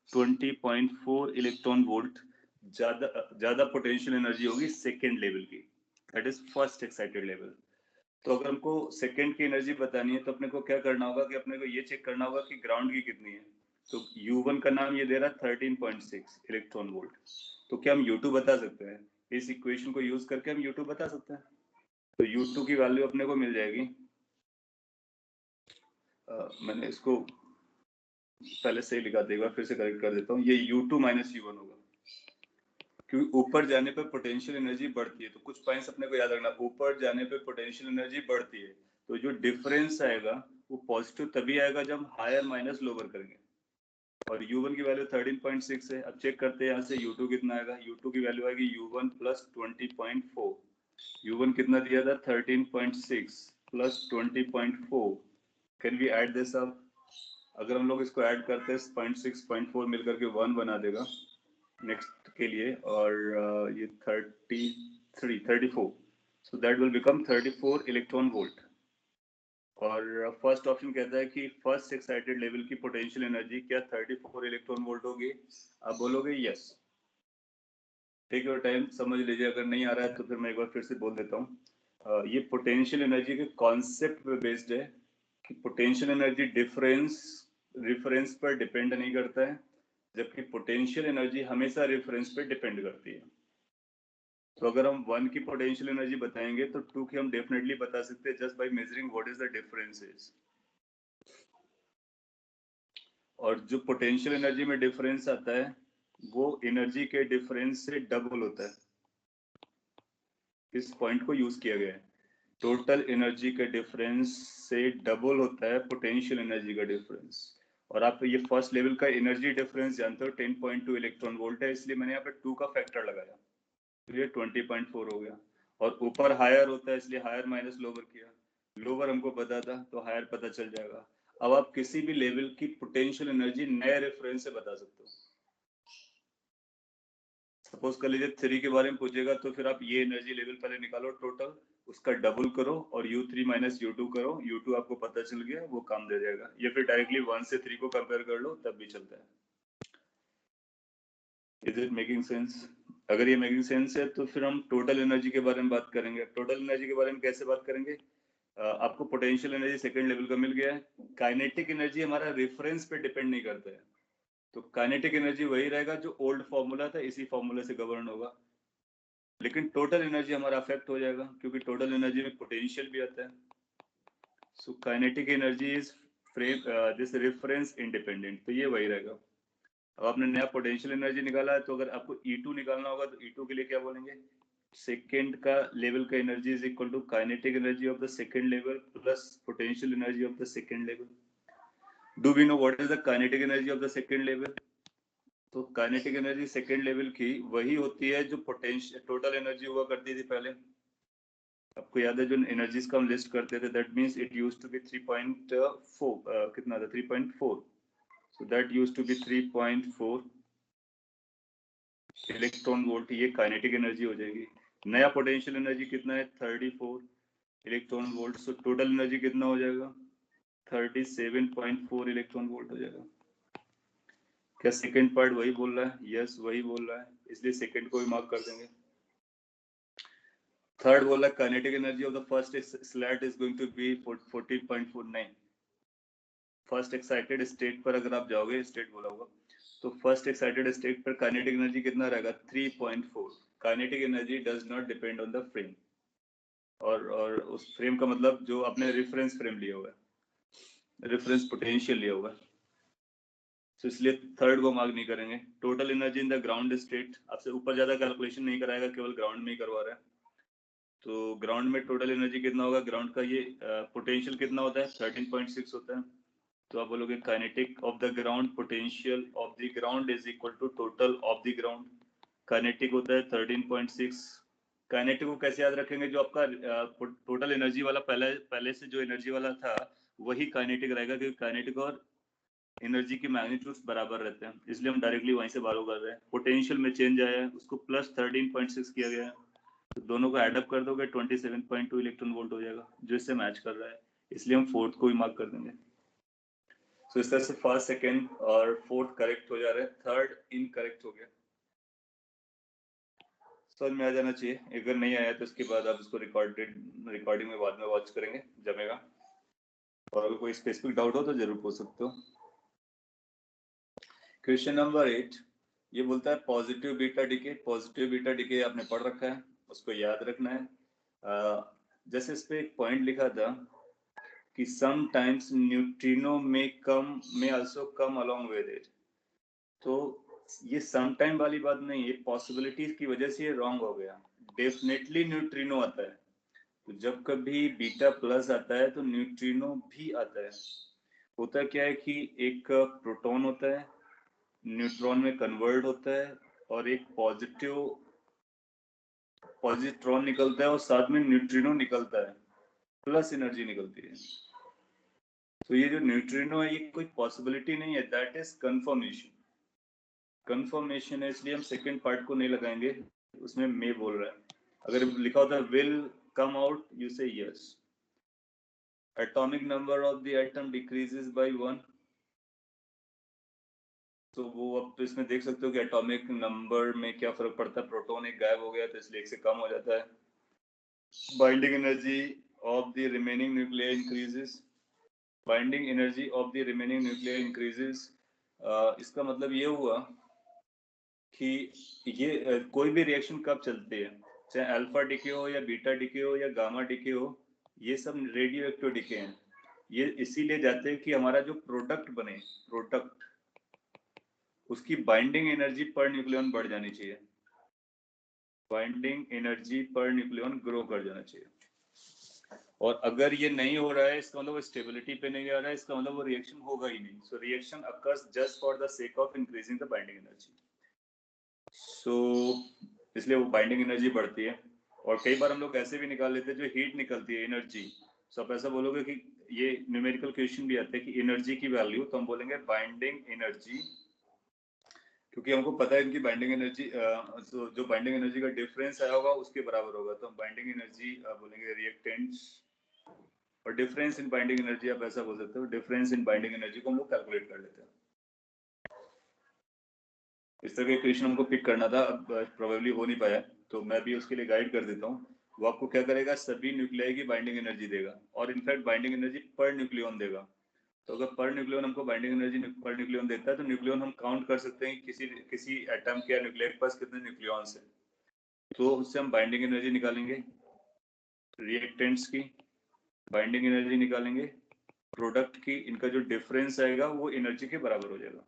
20.4 electron volt ज्यादा पोटेंशियल एनर्जी होगी सेकेंड लेवल की, that is first excited level. तो अगर हमको सेकेंड की एनर्जी बतानी है तो अपने को क्या करना होगा कि अपने को ये चेक करना होगा कि ग्राउंड की कितनी है। तो U1 का नाम ये दे रहा है 13.6 इलेक्ट्रॉन वोल्ट। तो क्या हम U2 बता सकते हैं? इस इक्वेशन को यूज करके हम U2 बता सकते हैं। तो U2 की वैल्यू अपने को मिल जाएगी, मैंने इसको पहले से ही लिखा था, एक बार फिर से करेक्ट कर देता हूँ। ये U2 माइनस U1 होगा, क्योंकि ऊपर जाने पर पोटेंशियल एनर्जी बढ़ती है। तो कुछ पॉइंट्स अपने को याद रखना, ऊपर जाने पर पोटेंशियल एनर्जी बढ़ती है, तो जो डिफरेंस आएगा वो पॉजिटिव तभी आएगा जब हम हायर माइनस लोअर करेंगे। और U1 की वैल्यू 13.6 है। अब चेक करते हैं यहाँ से U2 कितना आएगा। U2 की वैल्यू आएगी U1 प्लस 20.4। U1 कितना दिया था, 13.6 plus 20.4। Can we add this up? अगर हम लोग इसको ऐड करते हैं 0.6 0.4 मिलकर के 1 बना देगा नेक्स्ट के लिए, और ये 34, so that will become 34 electron volt. और फर्स्ट ऑप्शन कहता है कि फर्स्ट एक्साइटेड लेवल की पोटेंशियल एनर्जी क्या 34 इलेक्ट्रॉन वोल्ट होगी? आप बोलोगे यस। टेक योर टाइम, समझ लीजिए। अगर नहीं आ रहा है तो फिर मैं एक बार फिर से बोल देता हूँ। ये पोटेंशियल एनर्जी के कॉन्सेप्ट पे बेस्ड है कि पोटेंशियल एनर्जी डिफरेंस रेफरेंस पर डिपेंड नहीं करता है, जबकि पोटेंशियल एनर्जी हमेशा रेफरेंस पे डिपेंड करती है। तो अगर हम 1 की पोटेंशियल एनर्जी बताएंगे तो 2 की हम डेफिनेटली बता सकते हैं just by measuring what is the differences. और जो पोटेंशियल एनर्जी में डिफरेंस आता है वो एनर्जी के डिफरेंस से डबल होता है। इस पॉइंट को यूज किया गया है। टोटल एनर्जी का डिफरेंस से डबल होता है पोटेंशियल एनर्जी का डिफरेंस। और आप ये फर्स्ट लेवल का एनर्जी डिफरेंस जानते हो 10.2 इलेक्ट्रॉन वोल्ट है, इसलिए मैंने यहाँ पे 2 का फैक्टर लगाया, तो ये 20.4 हो गया। और ऊपर हायर होता है इसलिए हायर माइनस लोअर किया, लोअर हमको पता था तो हायर पता चल जाएगा। अब आप किसी भी लेवल की पोटेंशियल एनर्जी नए रेफरेंस से बता सकते हो। सपोज कर लीजिए 3 के बारे में पूछेगा तो फिर आप ये एनर्जी लेवल पहले निकालो टोटल, उसका डबल करो और U3 माइनस U2 करो, U2 आपको पता चल गया, वो काम दे जाएगा। या फिर डायरेक्टली 1 से 3 को कंपेयर कर लो, तब भी चलता है। Is it making sense? अगर ये मेकिंग सेंस है तो फिर हम टोटल एनर्जी के बारे में बात करेंगे। टोटल एनर्जी के बारे में कैसे बात करेंगे? आपको पोटेंशियल एनर्जी सेकंड लेवल का मिल गया है। काइनेटिक एनर्जी हमारा रेफरेंस पे डिपेंड नहीं करता है, तो काइनेटिक एनर्जी वही रहेगा जो ओल्ड फॉर्मूला था, इसी फॉर्मूला से गवर्न होगा। लेकिन टोटल एनर्जी हमारा अफेक्ट हो जाएगा क्योंकि टोटल एनर्जी में पोटेंशियल भी आता है। So kinetic energy is this reference independent, तो ये वही रहेगा। अब आपने नया पोटेंशियल एनर्जी निकाला है, तो अगर आपको E2 निकालना होगा तो E2 के लिए क्या बोलेंगे? सेकेंड का लेवल का energy is equal to kinetic energy of the second level plus potential energy of the second level. Do we know what is the kinetic energy of the second level? तो kinetic energy second level की वही होती है जो potential total energy हुआ करती थी पहले। आपको याद है जो एनर्जीज का हम लिस्ट करते थे, that means it used to be 3.4, कितना था 3.4। So that used to be 3.4 electron volt, ये काइनेटिक एनर्जी हो जाएगी। नया पोटेंशियल एनर्जी कितना है? 34 electron volt. So total energy कितना हो जाएगा? 37.4 इलेक्ट्रॉन वोल्ट हो जाएगा। क्या सेकंड पार्ट वही बोल रहा है? यस, वही बोल रहा है, इसलिए सेकंड को भी मार्क कर देंगे। थर्ड बोला kinetic energy of the first state is going to be 14.49। First excited state पर अगर आप जाओगे, स्टेट बोला होगा, तो फर्स्ट एक्साइटेड स्टेट पर काइनेटिक एनर्जी कितना रहेगा? 3.4। Kinetic energy does not depend on the frame, और उस फ्रेम का मतलब जो आपने रेफरेंस फ्रेम लिया हुआ है, रेफरेंस पोटेंशियल लिया हुआ है, तो इसलिए थर्ड को मार्क नहीं करेंगे। Total energy in the ground state, आपसे ऊपर ज्यादा कैलकुलेशन नहीं कराएगा, केवल ग्राउंड में ही करवा रहा है। तो ग्राउंड में टोटल एनर्जी कितना होगा? ग्राउंड का ये पोटेंशियल कितना होता है? 13.6 होता है। तो आप बोलोगे kinetic of the ground potential of the ground is equal to total of the ground. Kinetic होता है 13.6। काइनेटिक को कैसे याद रखेंगे? जो आपका टोटल एनर्जी वाला पहले से जो एनर्जी वाला था वही काइनेटिक रहेगा, क्योंकि काइनेटिक और एनर्जी की मैग्नीट्यूड्स बराबर रहते हैं, इसलिए हम डायरेक्टली वहीं से बारो कर रहे हैं। पोटेंशियल में चेंज आया है, उसको प्लस 13.6 किया गया है, तो दोनों को एडअप कर दोगे 27.2 इलेक्ट्रॉन वोल्ट हो जाएगा, जो इससे मैच कर रहा है, इसलिए हम फोर्थ को भी मार्क कर देंगे। तो इस तरह से फर्स्ट, सेकेंड और फोर्थ करेक्ट हो जा रहे हैं, थर्ड इनकरेक्ट हो गया। समझ में आ जाना चाहिए। अगर नहीं आया तो इसके बाद आप इसको रिकॉर्डिंग में बाद में वॉच करेंगे, जमेगा। और अगर कोई स्पेसिफिक डाउट हो तो जरूर पूछ सकते हो। क्वेश्चन नंबर 8 ये बोलता है positive beta decay. Positive beta decay आपने पढ़ रखा है, उसको याद रखना है। जैसे इस पे एक पॉइंट लिखा था कि समटाइम्स न्यूट्रिनो में also come along with it. तो ये समटाइम वाली बात नहीं, ये पॉसिबिलिटीज की वजह से ये रॉन्ग हो गया। डेफिनेटली न्यूट्रिनो आता है, तो जब कभी बीटा प्लस आता है तो न्यूट्रिनो भी आता है। होता क्या है कि एक प्रोटॉन होता है, न्यूट्रॉन में कन्वर्ट होता है, और एक पॉजिट्रॉन निकलता है, और साथ में न्यूट्रिनो निकलता है, प्लस एनर्जी निकलती है। तो ये जो न्यूट्रिनो है ये कोई पॉसिबिलिटी नहीं है, दैट इज कंफर्मेशन। कंफर्मेशन है, इसलिए हम सेकंड पार्ट को नहीं लगाएंगे, उसमें मे बोल रहा है। अगर लिखा होता है विल कम आउट, यू से yes. Atomic number of the atom decreases by 1, तो वो अब तो इसमें देख सकते हो कि एटॉमिक नंबर में क्या फर्क पड़ता है। प्रोटॉन एक गायब हो गया तो इसलिए एक से कम हो जाता है। Binding energy of the remaining nuclear increases. Binding energy of the remaining nuclear increases, इसका मतलब ये हुआ कि ये कोई भी रिएक्शन कब चलती है, चाहे अल्फा डिके हो या बीटा डिके हो या गामा डिके हो, ये सब रेडियो एक्टिव डिके हैं। ये इसीलिए जाते हैं कि हमारा जो प्रोडक्ट बने, प्रोडक्ट, उसकी बाइंडिंग एनर्जी पर न्यूक्लियन बढ़ जानी चाहिए, binding energy per nucleon grow कर जाना चाहिए। और अगर ये नहीं हो रहा है, इसका मतलब वो स्टेबिलिटी पे नहीं आ रहा है, इसका मतलब वो रिएक्शन होगा ही नहीं। So reaction occurs just for the sake of increasing the binding energy. So इसलिए वो बाइंडिंग एनर्जी बढ़ती है। और कई बार हम लोग ऐसे भी निकाल लेते हैं, जो हीट निकलती है, एनर्जी। सो आप ऐसा बोलोगे कि ये न्यूमेरिकल क्वेश्चन भी आते हैं कि एनर्जी की वैल्यू, तो हम बोलेंगे बाइंडिंग एनर्जी, क्योंकि हमको पता है इनकी बाइंडिंग एनर्जी, जो बाइंडिंग एनर्जी का डिफरेंस आया होगा उसके बराबर होगा, तो हम बाइंडिंग एनर्जी बोलेंगे रिएक्टेंट्स। और डिफरेंस इन बाइंडिंग एनर्जी आप ऐसा बोल सकते हो, डिफरेंस इन बाइंडिंग एनर्जी को हम लोग कैलकुलेट कर लेते हैं। इस तरह के क्वेश्चन हमको पिक करना था, अब प्रोबेबली हो नहीं पाया, तो मैं भी उसके लिए गाइड कर देता हूँ। वो आपको क्या करेगा, सभी न्यूक्लियाई की बाइंडिंग एनर्जी देगा, और in fact binding energy per nucleon देगा। तो अगर पर न्यूक्लियन हमको बाइंडिंग एनर्जी पर न्यूक्लियन देता है, तो न्यूक्लियन हम काउंट कर सकते हैं किसी एटम के या न्यूक्लियर के पास कितने न्यूक्लियॉन्स हैं, तो उससे हम बाइंडिंग एनर्जी निकालेंगे, रिएक्टेंट्स की बाइंडिंग एनर्जी निकालेंगे, प्रोडक्ट की, इनका जो डिफरेंस आएगा वो एनर्जी के बराबर हो जाएगा।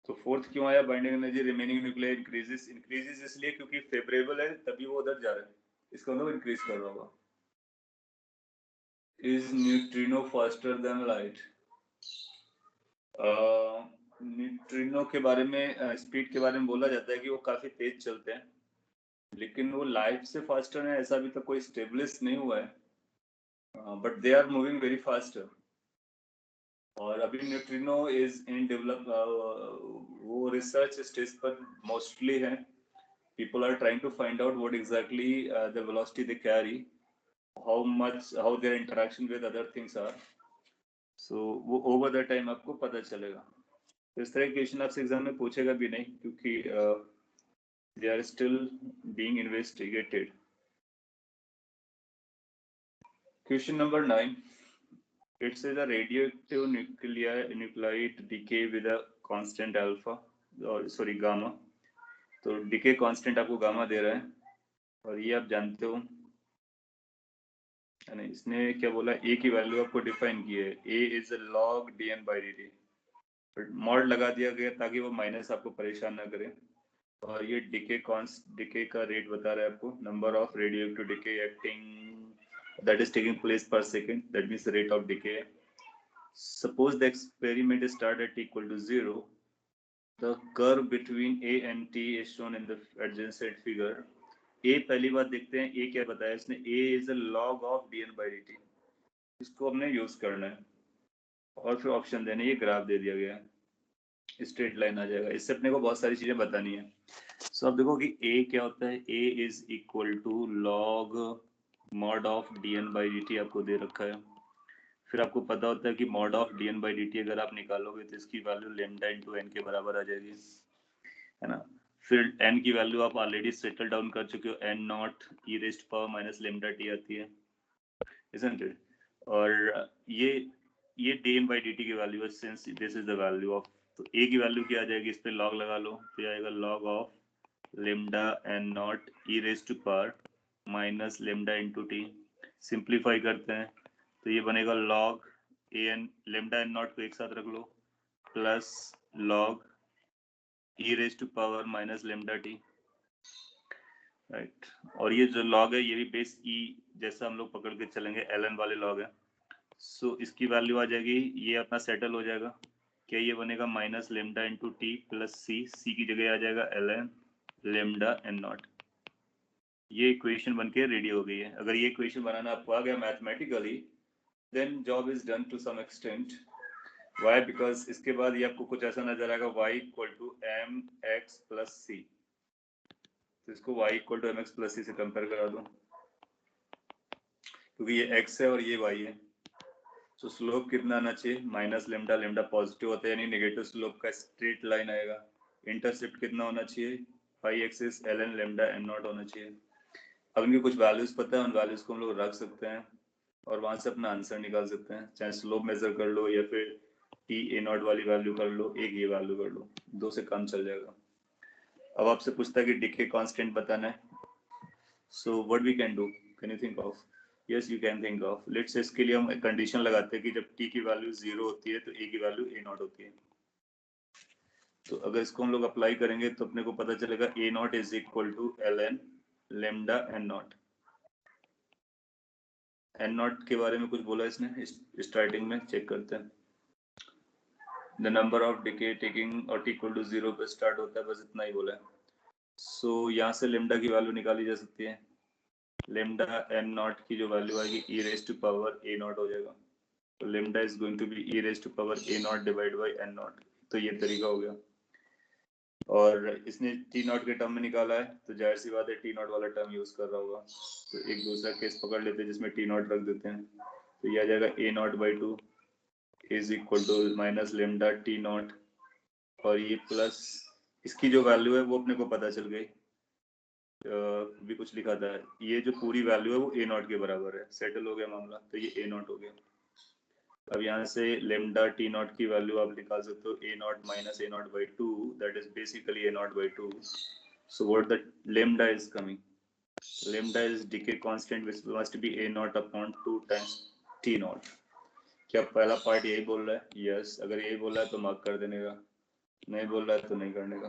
तो फोर्थ क्यों आया, binding energy remaining nuclear increases इसलिए क्योंकि फेवरेबल है, तभी वो उधर जा रहा है, इसका मतलब इंक्रीज कर रहा होगा। Is neutrino faster than light? Neutrino के बारे में, स्पीड के बारे में बोला जाता है कि वो काफी तेज चलते हैं, लेकिन वो लाइट से फास्टर है ऐसा अभी तक कोई स्टेब्लिश नहीं हुआ है, but they are moving very fast. और अभी न्यूट्रिनो इज इन डेवलप, वो रिसर्च स्टेज पर मोस्टली है. People are trying to find out what exactly the velocity they carry, how their interaction with other things are. So वो over the time आपको पता चलेगा. इस तरह के क्वेश्चन आपसे एग्जाम में पूछेगा भी नहीं, क्योंकि they are still being investigated. Question number 9. It says a radioactive nuclide decay with a constant alpha, or sorry gamma. तो decay constant आपको gamma दे रहा है, और ये आप जानते हो. नहीं, इसने क्या बोला, a की वैल्यू आपको डिफाइन की है. a is a log dn by dt. Mod लगा दिया गया ताकि वो माइनस आपको परेशान ना करे. और ये डिके का रेट बता रहा है आपको, number of radioactive decay acting that is taking place per second, that means the rate of decay. Suppose the experiment start at equal to 0. The curve between a and t is shown in the adjacent figure. a पहली बार देखते हैं, a क्या बताया इसने, a is a log of dn by dt. इसको हमने use करना है, और फिर ऑप्शन देने, ये ग्राफ दे दिया गया है, स्ट्रेट लाइन आ जाएगा. इससे अपने को बहुत सारी चीजें बतानी है. सो अब देखो कि a क्या होता है. a is equal to log mod of dn by dt आपको दे रखा है. फिर आपको पता होता है कि mod of dn by dt अगर आप निकालोगे तो इसकी वैल्यू लेमडा इंटू एन के बराबर आ जाएगी, है ना. फिर n की वैल्यू आप ऑलरेडी सेटल डाउन कर चुके हो, n not E rest power minus lambda T आती है, isn't it? और ये dn बाई dt की वैल्यू है, since this is the value of. तो a की वैल्यू क्या आ जाएगी, इस पे लॉग लगा लो, तो आएगा log of lambda N naught e raise to power minus lambda into t. Simplify करते हैं तो ये बनेगा log A N lambda N naught को एक साथ रख लो, plus log e raise to power minus lambda t, right. और ये जो लॉग है ये भी बेस ई जैसा हम लोग पकड़ के चलेंगे, एल एन वाले लॉग है. सो इसकी वैल्यू आ जाएगी, ये अपना सेटल हो जाएगा. क्या ये बनेगा minus lambda into t plus C की जगह आ जाएगा L N lambda N naught. ये इक्वेशन बनके रेडी हो गई है. अगर ये इक्वेशन बनाना आपको आ गया mathematically, then job is done to some extent. Why, because इसके बाद ये आपको कुछ ऐसा नजर आएगा, y equal to M X plus C. तो इसको y equal to M X plus C से कंपेयर करा दो, क्योंकि ये x है और ये y है. तो स्लोप कितना आना चाहिए, माइनस लेमडा. लेमडा पॉजिटिव होता है यानी नेगेटिव स्लोप का स्ट्रेट लाइन आएगा. इंटरसेप्ट कितना होना चाहिए, phi axis L N lambda N naught होना चाहिए. अब इनके कुछ वैल्यूज पता है, उन वैल्यूज को हम लोग रख सकते हैं और वहां से अपना आंसर निकाल सकते हैं. चाहे स्लोप मेजर कर लो या फिर टी ए नॉट वाली वैल्यू कर लो, एक ये वैल्यू कर लो, दो से काम चल जाएगा. अब आपसे पूछता है कि डिके कांस्टेंट बताना है. So what we can do, can you think of? Yes you can think of. Let's, इसके लिए हम कंडीशन लगाते हैं कि जब टी की वैल्यू 0 होती है तो ए की वैल्यू ए नॉट होती है. तो अगर इसको हम लोग अप्लाई करेंगे तो अपने को पता चलेगा A naught is equal to L N lambda N naught. N naught के बारे में कुछ बोला इसने स्टार्टिंग में, चेक करते हैं. The number of decay taking और इक्वल टू 0 पे स्टार्ट होता है, बस इतना ही बोला है. सो यहाँ से लेमडा की वैल्यू निकाली जा सकती है. लेमडा एन नॉट की जो वैल्यू आएगी e raise to power A naught हो जाएगा. तो lambda is going to be e raise to power A naught divide by N naught. तो ये तरीका हो गया. और इसने टी नॉट के टर्म में निकाला है, तो जाहिर सी बात है टी नॉट वाला टर्म यूज कर रहा होगा. तो एक दूसरा केस पकड़ लेते हैं जिसमें टी नॉट रख देते हैं. तो ये आ जाएगा A naught by two is equal to minus lambda t naught, और ये प्लस इसकी जो वैल्यू है वो अपने को पता चल गई. भी कुछ लिखा था, ये जो पूरी वैल्यू है वो ए नॉट के बराबर है. सेटल हो गया मामला, तो ये ए नॉट हो गया. अब यहाँ से लेमडा टी नॉट की वैल्यू आप निकाल सकते हो, A naught minus A naught by two, that is basically A naught by two. So what the lambda is coming, lambda is decay constant which must be A naught upon 2 times t naught. क्या पहला part यही बोल रहा है? Yes. अगर यही बोल रहा है तो मार्क कर देने का, नहीं बोल रहा है तो नहीं करने का.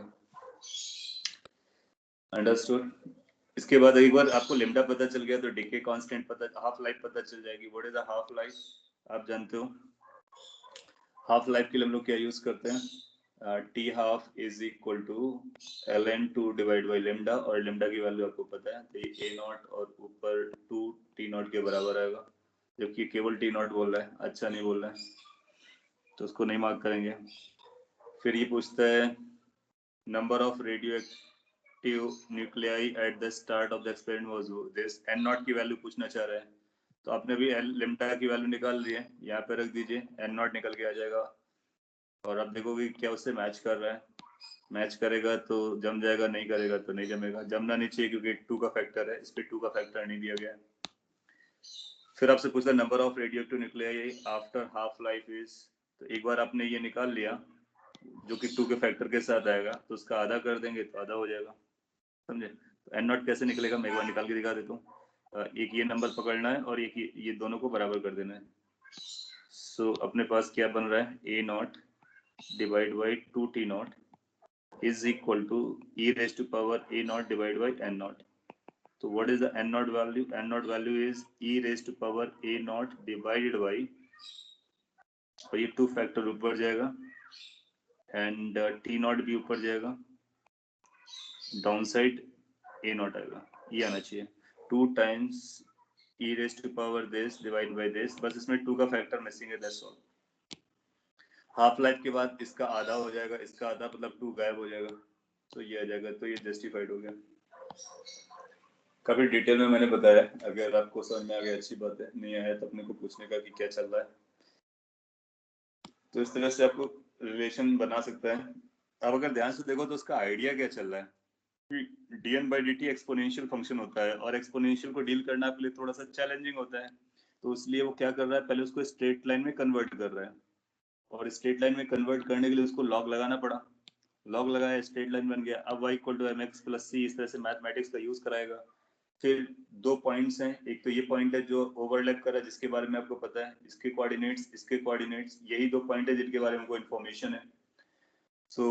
अंडरस्टूड. इसके बाद एक बार आपको लेमडा पता चल गया तो डिके कांस्टेंट पता, हाफ लाइफ पता चल जाएगी. What is the half life, आप जानते हो. हाफ लाइफ के लिए हम लोग क्या यूज करते हैं, T half is equal to L N two divide by lambda, और लेमडा की वैल्यू आपको पता है, तो ये ए नॉट और ऊपर 2 टी नॉट के बराबर आएगा. जबकि केवल टी नॉट बोल रहा है, अच्छा नहीं बोल रहा है. तो उसको नहीं मार्क करेंगे। फिर ये पूछता है number of radioactive nuclei at the start of the experiment was this. N naught की वैल्यू पूछना चाह रहा है, तो आपने भी लिम्टा की वैल्यू निकाल ली है, यहाँ पे रख दीजिए, एन नॉट निकल के आ जाएगा। और अब देखोगे क्या उससे मैच कर रहा है, मैच करेगा तो जम जाएगा, नहीं करेगा तो नहीं जमेगा। जमना नहीं चाहिए क्योंकि 2 का फैक्टर है, इस पे 2 का फैक्टर नहीं दिया गया है। फिर आपसे पूछता है number of radioactive nuclei after half life is. तो एक बार आपने ये निकाल लिया जो कि 2 के फैक्टर के साथ आएगा, तो उसका आधा कर देंगे तो आधा हो जाएगा, समझे। तो एन नॉट कैसे निकलेगा मैं एक बार निकाल के दिखा देता हूँ। एक ये नंबर पकड़ना है और एक ये दोनों को बराबर कर देना है। सो अपने पास क्या बन रहा है, A naught divide by 2 t naught is equal to e raise to power a naught divide by n naught. तो what is the n naught value, n naught value is e raise to power a naught divided by, और ये 2 factor ऊपर जाएगा and t not भी ऊपर जाएगा, down side a not आएगा, ये आना चाहिए 2 times e raise to power this divide by this. बस इसमें 2 का फैक्टर मिसिंग है, दैट्स ऑल। हाफ लाइफ के बाद इसका आधा हो जाएगा, इसका आधा मतलब 2 गायब हो जाएगा, तो ये आ जाएगा, तो ये जस्टिफाइड हो गया। काफी डिटेल में मैंने बताया, अगर आपको समझ में आ गया अच्छी बात है, नहीं आया तो अपने को पूछने का कि क्या चल रहा है। तो इस तरह से आपको रिलेशन बना सकता है। अब अगर ध्यान से देखो तो उसका आइडिया क्या चल रहा है कि dn by dt exponential function होता है, और एक्सपोनेंशियल को डील करना आपके लिए थोड़ा सा चैलेंजिंग होता है। तो इसलिए वो क्या कर रहा है, पहले उसको स्ट्रेट लाइन में कन्वर्ट कर रहा है, और स्ट्रेट लाइन में कन्वर्ट करने के लिए उसको लॉग लगाना पड़ा, लॉग लगाया, स्ट्रेट लाइन बन गया। अब y equal to mx plus c, इस तरह से मैथमेटिक्स का यूज कराएगा। फिर 2 पॉइंट्स हैं, एक तो ये पॉइंट है जो ओवरलैप कर रहा है, जिसके बारे में आपको पता है, इसके कोऑर्डिनेट्स, इसके कोऑर्डिनेट्स, यही 2 पॉइंट है जिनके बारे में कोई इन्फॉर्मेशन है। सो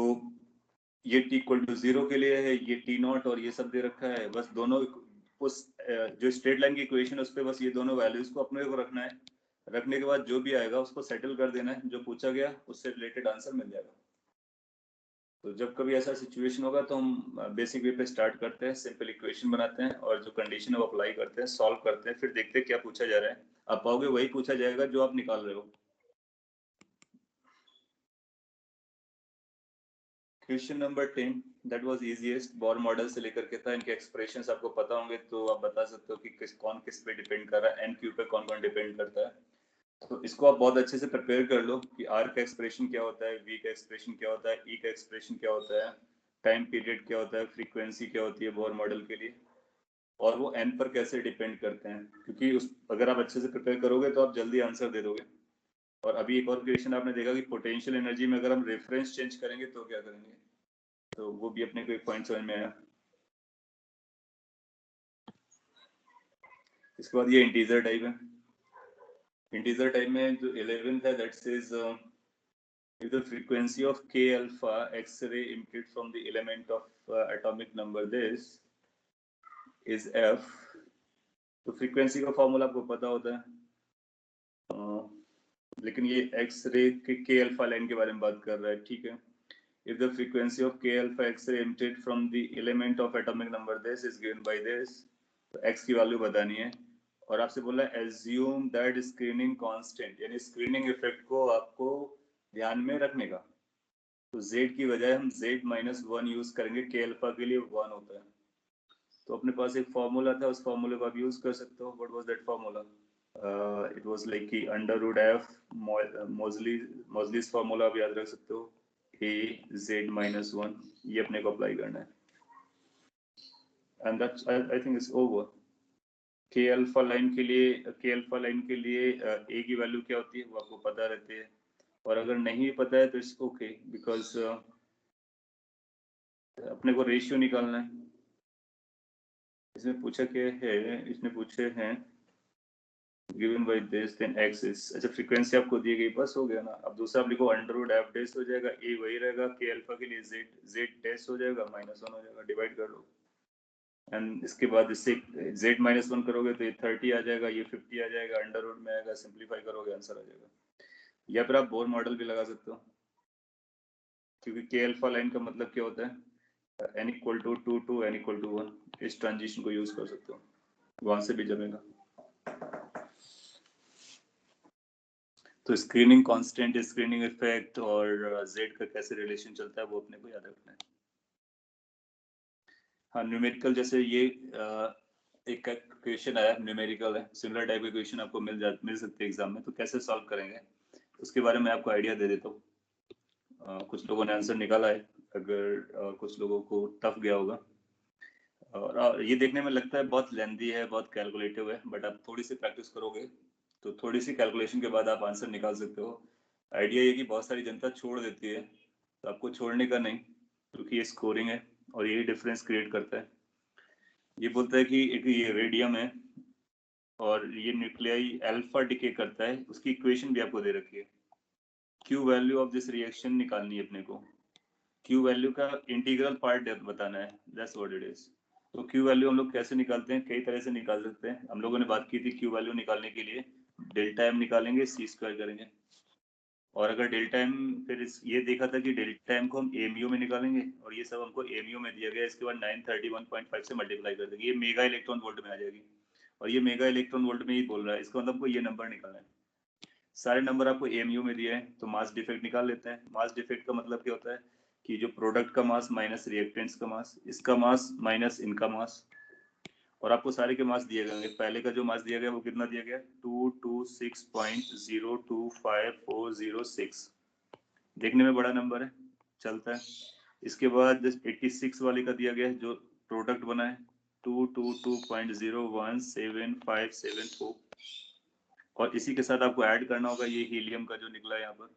ये t इक्वल टू 0 के लिए है, ये t नॉट और ये सब दे रखा है। बस दोनों उस जो स्ट्रेट लाइन की इक्वेशन है उस पर बस ये दोनों वैल्यूज को अपने को रखना है। रखने के बाद जो भी आएगा उसको सेटल कर देना है, जो पूछा गया उससे रिलेटेड आंसर मिल जाएगा। तो जब कभी ऐसा सिचुएशन होगा तो हम बेसिक वे पे स्टार्ट करते हैं, सिंपल इक्वेशन बनाते हैं और जो कंडीशन है वो अप्लाई करते हैं, सॉल्व करते हैं, फिर देखते हैं क्या पूछा जा रहा है। आप पाओगे वही पूछा जाएगा जो आप निकाल रहे हो। Question number 10 that was easiest, Bohr model से लेकर के था। इनके एक्सप्रेशंस आपको पता होंगे तो आप बता सकते हो कि कौन किस पे डिपेंड कर रहा है, एन क्यू पे कौन कौन डिपेंड करता है। तो इसको आप बहुत अच्छे से प्रिपेयर कर लो कि आर का एक्सप्रेशन क्या होता है, वी का एक्सप्रेशन क्या होता है, ई का एक्सप्रेशन क्या होता है, टाइम पीरियड क्या होता है, फ्रीक्वेंसी क्या होती है बोर मॉडल के लिए, और वो एन पर कैसे डिपेंड करते हैं। क्योंकि उस अगर आप अच्छे से प्रिपेयर करोगे तो आप जल्दी आंसर दे दोगे। और अभी एक और क्वेश्चन आपने देखा कि पोटेंशियल एनर्जी में अगर हम रेफरेंस चेंज करेंगे तो क्या करेंगे, तो वो भी अपने को एक पॉइंट समझ में आया। इसके बाद ये इंटीजर टाइप है। इंटीजर टाइप में जो 11th है that says if the frequency of k alpha x-ray emitted from the element of atomic number this is f। तो फ्रीक्वेंसी का फॉर्मूला आपको पता होता है, लेकिन ये एक्स-रे के अल्फा लाइन के बारे में बात कर रहा है, ठीक है। if the frequency of k alpha x-ray emitted from the element of atomic number this is given by this, तो x की वैल्यू बतानी है। और आपसे बोला assume that screening constant, यानी स्क्रीनिंग इफेक्ट को आपको ध्यान में रखने का। तो z की बजाय हम z-1 यूज करेंगे, k अल्फा के लिए 1 होता है। तो अपने पास एक फॉर्मूला था, उस फॉर्मूले को आप यूज कर सकते हो। What was that formula, it was like कि √f मोजलीज फॉर्मूला आप याद रख सकते हो, a z-1, ये अपने को अप्लाई करना है। And that's I think it's over. k alpha line के लिए a की वैल्यू क्या होती है वो आपको पता रहती है, और अगर नहीं पता है तो इट्स ओके, बिकॉज अपने को रेशियो निकालना है। इसमें पूछा क्या है, इसने पूछे हैं given by this then x is, अच्छा फ्रीक्वेंसी आपको दी गई, बस हो गया ना। अब दूसरा आप लिखो √f डैश हो जाएगा, a वही रहेगा, k अल्फा के लिए z डैश हो जाएगा, -1 हो जाएगा, डिवाइड कर लो। एंड इसके बाद इससे z-1 करोगे तो ये 30 आ जाएगा, ये 50 आ जाएगा, अंडर रूट में आएगा, सिंपलीफाई करोगे आंसर आ जाएगा। या फिर आप बोर मॉडल भी लगा सकते हो, क्योंकि k अल्फा लाइन का मतलब क्या होता है, n equal to 2 to n equal to 1, इस ट्रांजिशन को यूज कर सकते हो, वहां से भी जमेगा। तो स्क्रीनिंग कांस्टेंट, स्क्रीनिंग इफेक्ट और जेड का कैसे रिलेशन चलता है वो अपने को याद रखना है। हाँ, न्यूमेरिकल जैसे ये एक क्वेश्चन आया, न्यूमेरिकल है, सिमिलर टाइप के क्वेश्चन आपको मिल सकते हैं एग्जाम में, तो कैसे सॉल्व करेंगे उसके बारे में आपको आइडिया दे देता हूँ। कुछ लोगों ने आंसर निकाला है, अगर कुछ लोगों को टफ गया होगा, और ये देखने में लगता है बहुत लेंथी है, बहुत कैलकुलेटिव है, बट आप थोड़ी सी प्रैक्टिस करोगे तो थोड़ी सी कैलकुलेशन के बाद आप आंसर निकाल सकते हो। आइडिया ये कि बहुत सारी जनता छोड़ देती है, तो आपको छोड़ने का नहीं, क्योंकि ये स्कोरिंग है और यही डिफरेंस क्रिएट करता है। ये बोलता है कि एक ये रेडियम है और ये न्यूक्लियाई अल्फा डिके करता है, उसकी इक्वेशन भी आपको दे रखी है। Q value of this reaction निकालनी है अपने को, क्यू वैल्यू का इंटीग्रल पार्ट बताना है, दैट्स व्हाट इट इज। तो क्यू वैल्यू हम लोग कैसे निकालते हैं, कई तरह से निकाल सकते हैं। हम लोगों ने बात की थी क्यू वैल्यू निकालने के लिए डेल्टा एम निकालेंगे, सी स्क्वायर करेंगे, और अगर डेल्टा एम, फिर ये देखा था कि डेल्टा एम को हम एमयू में निकालेंगे, और ये सब हमको एमयू में दिया गया, इसके बाद 931.5 से मल्टीप्लाई कर देंगे, ये मेगा इलेक्ट्रॉन वोल्ट में आ जाएगी, और ये मेगा इलेक्ट्रॉन वोल्ट में ही बोल रहा है, इसका मतलब हमको ये नंबर निकालना है। सारे नंबर आपको एमयू में दिए हैं, तो मास डिफेक्ट निकाल लेते हैं। मास डिफेक्ट का मतलब क्या होता है कि जो प्रोडक्ट का मास माइनस रिएक्टेंट्स का मास, इसका मास माइनस इनका मास, और आपको सारे के मास दिए गए। पहले का जो मास दिया गया वो कितना दिया गया, 226.025406, देखने में बड़ा नंबर है, चलता है। इसके बाद 86 वाले का दिया गया है जो प्रोडक्ट बना है, 222.017574, और इसी के साथ आपको ऐड करना होगा ये हीलियम का जो निकला है यहाँ पर,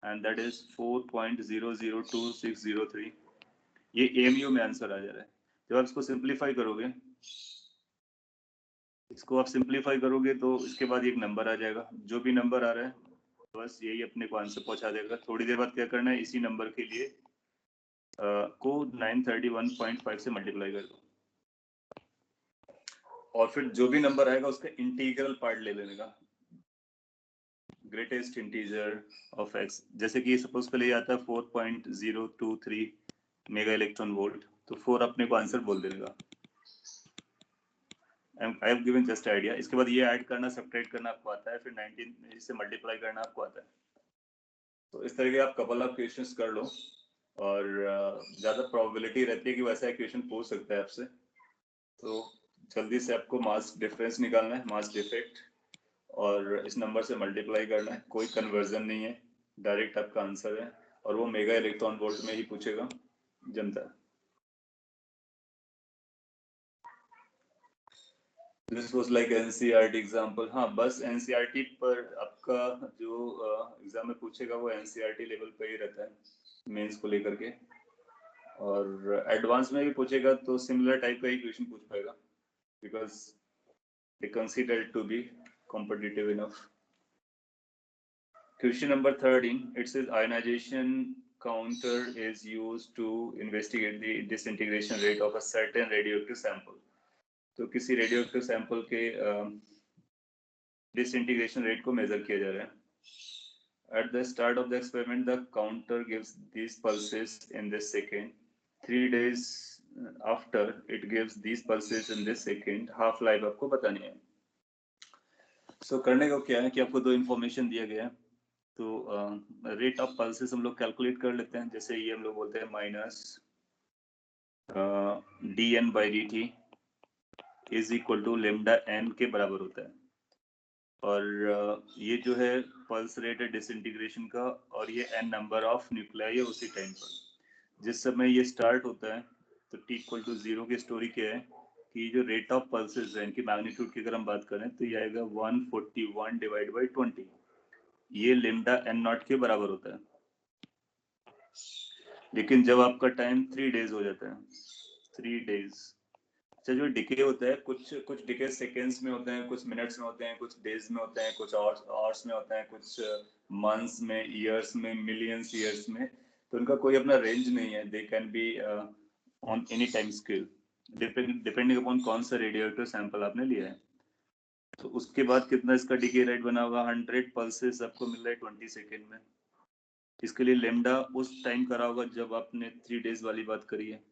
एंड दैट इज 4.002603। ये एमयू में आंसर आ जा रहा है। जब आप इसको सिंप्लीफाई करोगे, तो इसके बाद एक नंबर आ जाएगा, जो भी नंबर आ रहा है बस यही अपने को आंसर पहुंचा देगा। थोड़ी देर बाद क्या करना है, इसी नंबर के लिए को 931.5 से मल्टीप्लाई कर दो, और फिर जो भी नंबर आएगा उसका इंटीग्रल पार्ट ले लेने का, ग्रेटेस्ट इंटीजर ऑफ एक्स, जैसे कि सपोज के लिए आता है 4.023 मेगा इलेक्ट्रॉन वोल्ट, तो 4 अपने को आंसर बोल देगा। I have given just idea. इसके बाद ये ऐड करना, सब्ट्रैक्ट करना आपको आता है, फिर 19 से मल्टीप्लाई करना आपको आता है। तो इस तरह के आप कपल ऑफ क्वेश्चंस कर लो, और ज़्यादा प्रोबेबिलिटी रहती है कि वैसा क्वेश्चन पूछ सकता है आपसे। तो जल्दी से आपको मास डिफरेंस निकालना है, मास डिफेक्ट, और इस नंबर से मल्टीप्लाई करना है, कोई कन्वर्जन नहीं है, डायरेक्ट आपका आंसर है, और वो मेगा इलेक्ट्रॉन वोल्ट में ही पूछेगा जनता। This was like NCERT example. हाँ, बस एनसीईआरटी पर आपका जो एग्जाम में पूछेगा वो एनसीईआरटी लेवल पे ही रहता है, मेंस को लेकर के, और एडवांस में भी पूछेगा तो सिमिलर टाइप का ही क्वेश्चन पूछ पाएगा, because they consider it to be competitive enough. Question number 13, it says ionization counter is used to investigate the disintegration rate of a certain radioactive sample. तो किसी रेडियोएक्टिव सैंपल के disintegration rate को major किया जा रहा है। At the start of the experiment, the counter gives these pulses in this second. 3 days after, it gives these pulses in this second. Half life आपको बतानी है। So करने को क्या है कि आपको दो इन्फॉर्मेशन दिया गया है, तो रेट ऑफ पल्सेस हम लोग कैलकुलेट कर लेते हैं। जैसे ये हम लोग बोलते हैं minus dn/dt is equal to lambda n के बराबर होता है, और ये जो है पल्स रेट है डिसइंटीग्रेशन का, और ये n नंबर ऑफ न्यूक्लियाई है उसी टाइम पर जिस समय ये स्टार्ट होता है। तो t इक्वल टू 0 की स्टोरी क्या है कि जो रेट ऑफ पल्सेस है इनकी मैग्नीट्यूड की अगर हम बात करें तो ये आएगा 141 डिवाइड बाई 20, ये लेमडा n नॉट के बराबर होता है। लेकिन जब आपका टाइम 3 डेज हो जाता है, 3 डेज, अच्छा जो डिके होता है, कुछ डिके सेकेंड्स में होते हैं, कुछ मिनट्स में होते हैं, कुछ डेज में होते हैं, कुछ आवर्स में होते हैं, कुछ मंथ्स में, ईयर्स में, मिलियंस ईयर्स में, तो उनका कोई अपना रेंज नहीं है। They can be on any time scale, depending upon कौन सा रेडियोएक्टिव सैंपल आपने लिया है। तो उसके बाद कितना इसका डिके रेट बना होगा, 100 पल्सेस आपको मिल रहा है 20 सेकेंड में। इसके लिए लेमडा उस टाइम करा होगा जब आपने 3 डेज वाली बात करी है।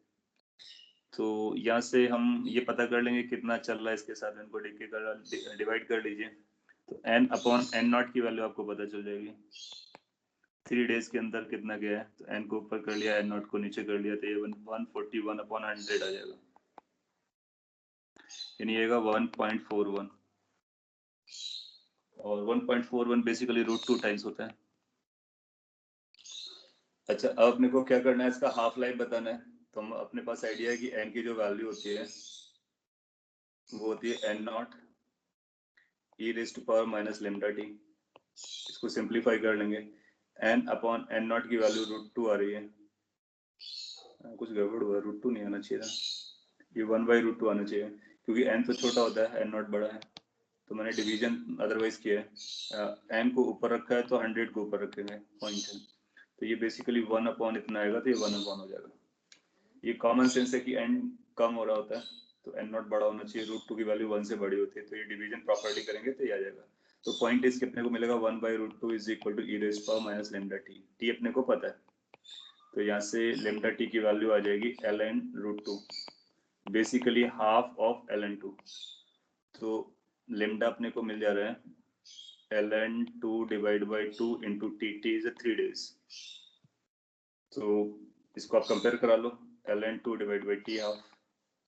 तो यहाँ से हम ये पता कर लेंगे कितना चल रहा है, इसके साथ इनको डिवाइड कर लीजिए। तो n अपॉन n नॉट की वैल्यू आपको पता चल जाएगी 3 डेज के अंदर कितना गया है। तो n को ऊपर कर लिया, n नॉट को नीचे कर लिया, तो ये 141 अपॉन 100 आ जाएगा, यानी ये 1.41 और 1.41 बेसिकली √2 टाइम्स होता है। अच्छा, अब अपने को क्या करना है, इसका हाफ लाइफ बताना है। तो हम अपने पास आइडिया है कि n की जो वैल्यू होती है वो होती है n naught e raise to power minus lambda T. इसको सिंप्लीफाई कर लेंगे, n अपॉन n नॉट की वैल्यू √2 आ रही है। कुछ गड़बड़ हुआ, √2 नहीं आना चाहिए था, ये 1/√2 आना चाहिए, क्योंकि n तो छोटा होता है, n नॉट बड़ा है। तो मैंने डिवीजन अदरवाइज किया है, n को ऊपर रखा है तो 100 को ऊपर रखेंगे, पॉइंट है। तो ये बेसिकली 1 अपॉन इतना आएगा, तो ये 1 अपॉन हो जाएगा। ये कॉमन सेंस है कि n कम हो रहा होता है तो n नॉट बड़ा होना चाहिए, √2 की वैल्यू 1 से बड़ी होती है। तो ये डिवीजन प्रॉपर्ली करेंगे तो ये आ जाएगा। तो पॉइंट इस कितने को मिलेगा, 1/√2 is equal to e raise power minus lambda T. T अपने को पता है, तो यहाँ से लेमडा टी की वैल्यू आ जाएगी ln√2, basically half of ln2। तो लेमडा अपने को मिल जा रहा है ln2 divide by 2 into t is 3 days. तो इसको आप कंपेयर करा लो, ln2 divide by t half.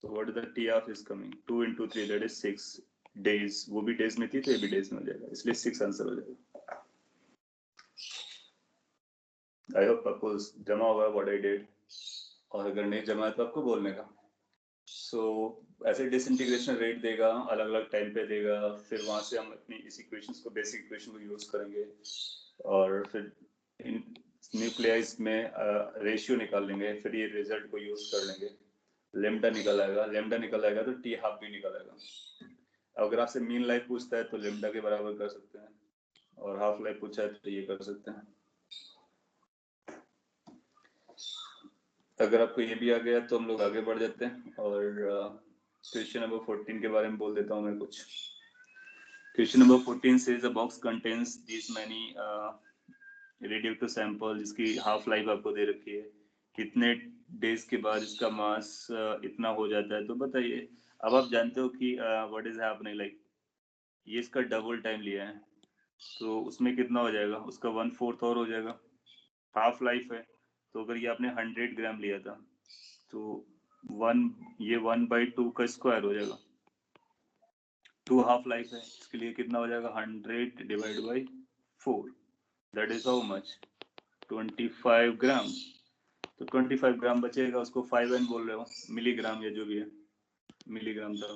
तो what is the t half is coming 2 into 3 that is 6 days. वो भी डेज में थी तो ये भी डेज में हो जाएगा, इसलिए 6 आंसर हो जाएगा। आई होप आपको जमा होगा व्हाट आई डिड, और अगर नहीं जमा है तो आपको बोलने का। सो ऐसे डिसइंटीग्रेशन रेट देगा, अलग अलग टाइम पे देगा, फिर वहां से हम अपनी इस इक्वेशंस को, बेसिक इक्वेशन को यूज करेंगे, और फिर इन न्यूक्लियाइज में रेशियो निकाल लेंगे, फिर ये रिजल्ट को यूज कर लेंगे। लेमडा निकल आएगा, लेमडा निकल आएगा तो टी हाफ भी निकल आएगा। अगर आपसे मीन लाइफ पूछता है तो लेमडा के बराबर कर सकते हैं, और हाफ लाइफ पूछा है तो ये कर सकते हैं। अगर आपको ये भी आ गया तो हम लोग आगे बढ़ जाते हैं, और क्वेश्चन नंबर 14 के बारे में बोल देता हूँ मैं कुछ। Question number 14 says the box contains these many radioactive sample, जिसकी हाफ लाइफ आपको दे रखी है, कितने डेज के बाद इसका मास इतना हो जाता है। तो बताइए, अब आप जानते हो कि व्हाट इज हैपनिंग, लाइक ये इसका डबल टाइम लिया है, तो उसमें कितना हो जाएगा, उसका 1/4 और हो जाएगा। हाफ लाइफ है, तो अगर ये आपने 100 ग्राम लिया था तो 1/2 का स्क्वायर हो जाएगा। 2 हाफ लाइफ है, इसके लिए कितना हो जाएगा, 100 divide by 4, that is how much, 25 ग्राम। तो 25 ग्राम बचेगा, उसको 5n बोल रहे हो, मिलीग्राम या जो भी है, मिलीग्राम था।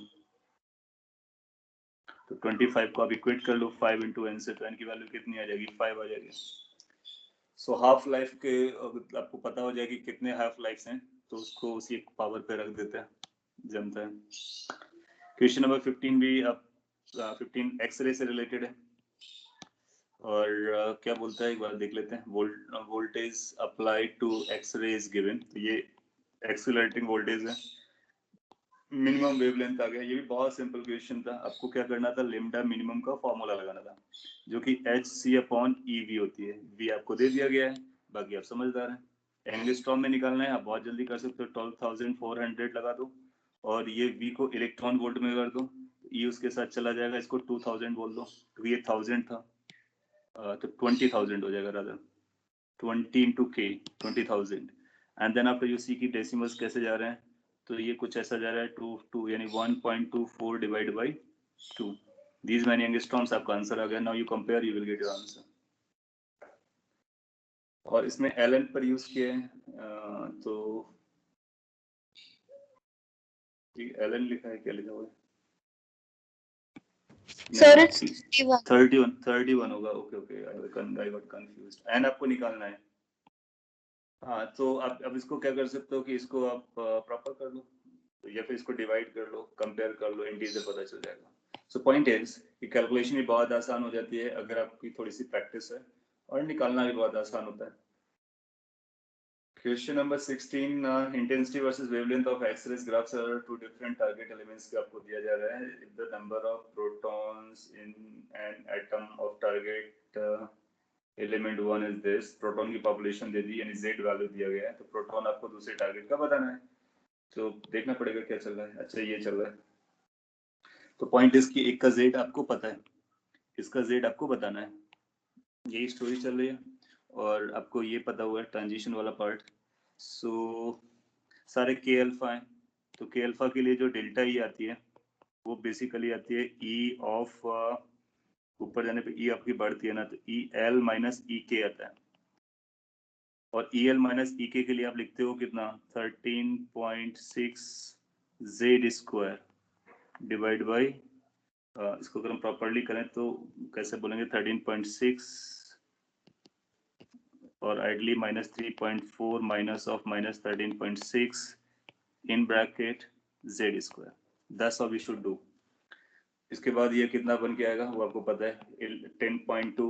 तो 25 को आप इक्वेट कर लो 5 इंटू n से, तो n की वैल्यू कितनी आ जाएगी, 5 आ जाएगी। सो हाफ लाइफ के आपको पता हो जाएगी कितने हाफ लाइफ हैं, तो उसको उसी पावर पे रख देते हैं, जमता है। क्वेश्चन नंबर 15 भी आप 15 एक्सरे से रिलेटेड है, और क्या बोलता है एक बार देख लेते हैं। Voltage applied to x-ray is given, तो ये एक्सीलरेटिंग वोल्टेज है, मिनिमम वेवलेंथ आ गया। ये भी बहुत सिंपल क्वेश्चन था, आपको क्या करना था, लेमडा मिनिमम का फॉर्मूला लगाना था, जो कि hc/ev होती है। v आपको दे दिया गया है, बाकी आप समझदार हैं। एंगस्ट्रॉम में निकालना है, आप बहुत जल्दी कर सकते हो, 12,400 लगा दो, और ये v को इलेक्ट्रॉन वोल्ट में कर दो, e उसके साथ चला जाएगा, इसको 2000 बोल दो, तो ये 1000 था, तो 20,000 हो जाएगा, rather 20 into k 20,000। And then after you see की डेसिमल्स कैसे जा रहे हैं, तो ये कुछ ऐसा जा रहा है 2 यानी 1.24 divide by 2, these many angstroms, आपका आंसर आ गया। Now you compare, you will get your answer. और इसमें एलन पर यूज किया है, तो एलन लिखा है, क्या लिखा हुआ है, सर इट्स 31 होगा, okay okay, I got confused. N आपको निकालना है, हाँ, तो आप अब इसको क्या कर सकते हो कि इसको आप प्रॉपर कर लो, या फिर इसको डिवाइड कर लो, कंपेयर कर लो, इंटीजर पता चल जाएगा। सो पॉइंट इज कि कैलकुलेशन भी बहुत आसान हो जाती है अगर आपकी थोड़ी सी प्रैक्टिस है, और निकालना भी बहुत आसान होता है। Question number 16, intensity versus wavelength of x-rays graphs are two different target elements का आपको दिया जा रहा है। If the number of protons in an atom of target element 1 is this, proton की पॉपुलेशन दे दी, यानी z वैल्यू दिया गया है, तो प्रोटॉन आपको दूसरे टारगेट का बताना है, तो देखना पड़ेगा क्या चल रहा है। अच्छा, ये चल रहा है, तो पॉइंट इसकी एक का z आपको पता है, इसका z आपको बताना है, यही स्टोरी चल रही है और आपको ये पता हुआ है ट्रांजिशन वाला पार्ट। सो सारे के अल्फा हैं, तो के अल्फा के लिए जो डेल्टा ई आती है वो बेसिकली आती है ई ऑफ, ऊपर जाने पे ई आपकी बढ़ती है ना, तो ई एल माइनस ई के आता है, और ई एल माइनस ई के लिए आप लिखते हो कितना 13.6 जेड स्क्वायर डिवाइड बाई, इसको अगर हम प्रॉपरली करें तो कैसे बोलेंगे 13.6 और ideally -3.4 minus of -13.6 in bracket Z square, that's how we should do. इसके बाद ये कितना बन के आएगा वो आपको पता है 10.2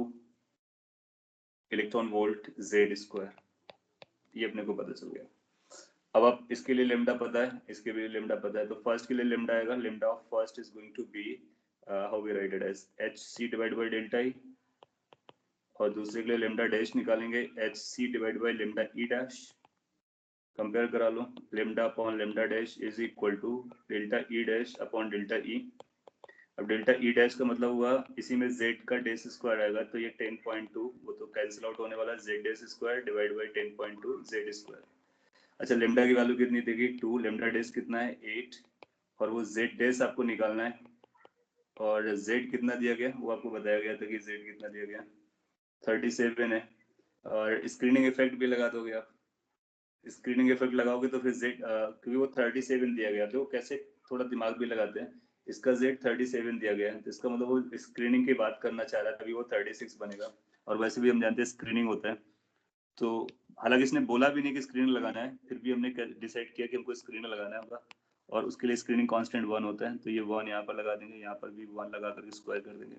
इलेक्ट्रॉन वोल्ट जेड स्क्वायर, ये अपने को पता चल गया। अब आप इसके लिए लेमडा पता है, इसके लिए लेमडा पता है, तो फर्स्ट के लिए लेमडा आएगा, lambda of first is going to be how we write it as H C divide by delta E, और दूसरे के लिए लेमडा डैश निकालेंगे H C divide by lambda E dash, compare करा लो, lambda upon lambda dash is equal to delta E dash upon delta E. अब delta E dash का मतलब हुआ इसी में z का डैश स्क्वायर आएगा, तो ये 10.2 वो तो कैंसिल आउट होने वाला, z dash square divide by 10.2 z square. अच्छा लेमडा की वैल्यू कितनी देगी 2, लेमडा डैश कितना है 8, और वो z डैश आपको निकालना है, और z कितना दिया गया वो आपको बताया गया था कि z कितना दिया गया 37 है, और स्क्रीनिंग इफेक्ट भी लगा दोगे आप, स्क्रीनिंग इफेक्ट लगाओगे तो फिर z क्योंकि वो 37 दिया गया, तो कैसे थोड़ा दिमाग भी लगाते हैं, इसका z 37 दिया गया है, तो इसका मतलब वो स्क्रीनिंग की बात करना चाह रहा है, तभी वो 36 बनेगा, और वैसे भी हम जानते हैं स्क्रीनिंग होता है, तो हालांकि इसने बोला भी नहीं कि स्क्रीन लगाना है, फिर भी हमने डिसाइड किया कि हमको स्क्रीन लगाना है होगा, और उसके लिए स्क्रीनिंग कांस्टेंट 1 होता है, तो ये 1 यहाँ पर लगा देंगे, यहाँ पर भी 1 लगा करके स्क्वायर कर देंगे,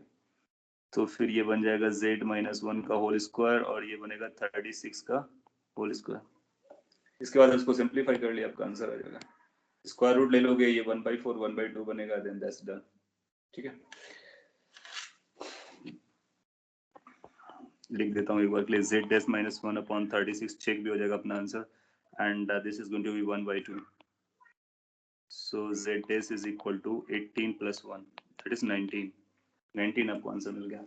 तो फिर ये बन जाएगा z माइनस 1 का होल स्क्वायर, और ये बनेगा 36 का होल स्क्वायर। इसके बाद उसको सिंप्लीफाई कर लिया, आपका आंसर आ जाएगा, स्क्वायर रूट ले लोगे, ये 1/4 1/2 बनेगा, देन दैट्स डन। ठीक है, लिख देता हूँ एक बार के लिए, z dash minus 1 upon 36 check भी हो जाएगा अपना answer, and this is going to be 1/2, so z dash is equal to 18 plus 1 that is 19 आपको आंसर मिल गया।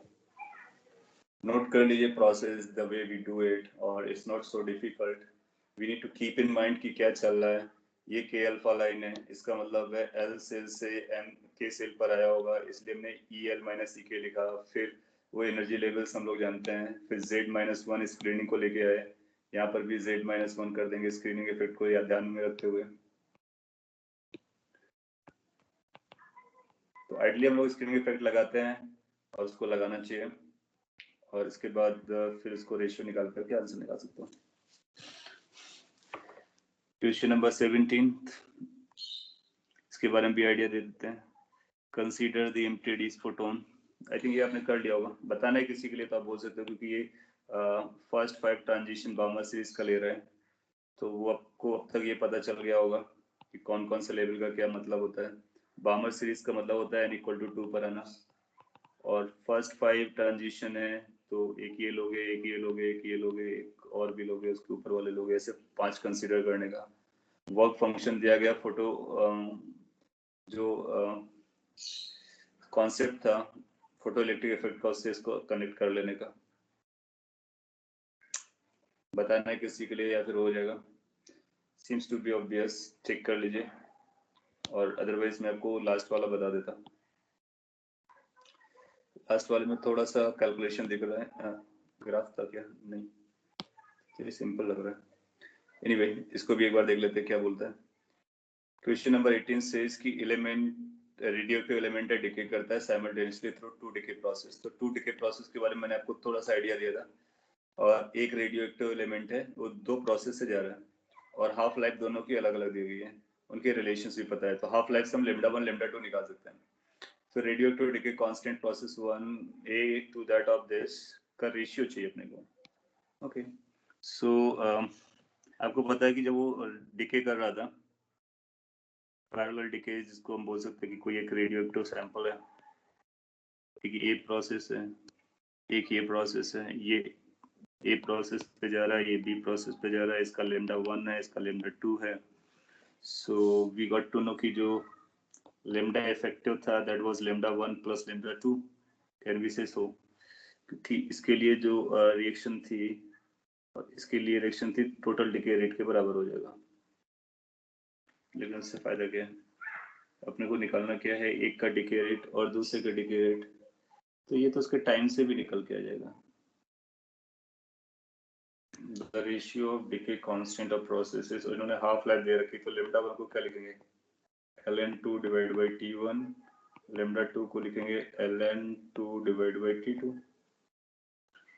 नोट कर लीजिए process the way we do it, और it's not so difficult, we need to keep in mind कि क्या चल रहा है। ये के अल्फा लाइन है, इसका मतलब है एल सेल से एम के सेल पर आया होगा, इसलिए हमने ई एल माइनस ई के लिखा, फिर वो एनर्जी लेवल्स हम लोग जानते हैं, फिर z माइनस 1 स्क्रीनिंग को लेके आए, यहाँ पर भी z माइनस 1 कर देंगे स्क्रीनिंग इफेक्ट को ध्यान में रखते हुए। तो आइडली हम लोग स्क्रीनिंग इफेक्ट लगाते हैं और उसको लगाना चाहिए, और इसके बाद फिर इसको रेशियो निकाल करके आंसर निकाल सकते हो। क्वेश्चन नंबर 17, इसके बारे में भी आइडिया दे देते हैं। Consider the empty D's photon, I think ये आपने कर लिया होगा, बताना है किसी के लिए तो आप बोल सकते हो, क्योंकि ये फर्स्ट 5 ट्रांजिशन बामर सीरीज का ले रहे हैं, तो वो आपको अब तक ये पता चल गया होगा कि कौन कौन से लेवल का क्या मतलब होता है। बामर सीरीज का मतलब होता है n = 2 पर आना, और फर्स्ट 5 ट्रांजिशन है, तो एक ये लोगे, एक ये लोगे, एक ये लोगे, एक और भी लोगे, उसके ऊपर वाले लोगे, ऐसे 5 कंसीडर करने का। वर्क फंक्शन दिया गया, फोटो जो कॉन्सेप्ट था फोटो इलेक्ट्रिक इफेक्ट का, उससे इसको कनेक्ट कर लेने का। बताना है किसी के लिए या फिर हो जाएगा, seems to be obvious, check कर लीजिए, और अदरवाइज मैं आपको लास्ट वाला बता देता। लास्ट वाले में थोड़ा सा कैलकुलेशन दिख रहा है, ग्राफ था क्या, नहीं चलिए सिंपल लग रहा है, एनीवे इसको भी एक बार देख लेते हैं क्या बोलता है। क्वेश्चन नंबर 18 सेज कि एलिमेंट रेडियोएक्टिव एलिमेंट है डिके करता है साइमल्टेनियसली थ्रू 2 डिके प्रोसेस। तो 2 डिके प्रोसेस के बारे में मैंने आपको थोड़ा सा आइडिया दिया था, और एक रेडियोएक्टिव एलिमेंट है वो 2 प्रोसेस से जा रहा है, और हाफ लाइफ दोनों की अलग अलग दी गई है, उनके रिलेशंस भी पता है, तो हाफ लाइफ से हम λ1 λ2 निकाल सकते हैं। तो radioactive decay constant process 1 a to that of this का रेशियो चाहिए अपने को। ओके, सो आपको पता है कि जब वो डिके कर रहा था, पैरेलल डिके जिसको हम बोल सकते हैं कि कोई एक रेडियोएक्टिव सैंपल है, एक ये प्रोसेस है, एक ये प्रोसेस है, ये ए प्रोसेस पे जा रहा है, ये बी प्रोसेस पे जा रहा है, इसका λ1 है, इसका λ2 है। So we got to know कि जो लेमडा इफेक्टिव था that was λ1 plus λ2, can be say so, क्योंकि इसके लिए जो रिएक्शन थी और इसके लिए रिएक्शन थी टोटल डिके रेट के बराबर हो जाएगा। लेकिन उससे फायदा क्या है, अपने को निकालना क्या है, एक का डिके रेट और दूसरे का डिके रेट, तो ये तो उसके टाइम से भी निकल के आ जाएगा। The ratio of decay constant of processes, इन्होंने हाफ लाइफ दे रखी, तो लेमडा वन को क्या लिखेंगे, ln2 divide by t1, lambda two को लिखेंगे ln2 divide by t2।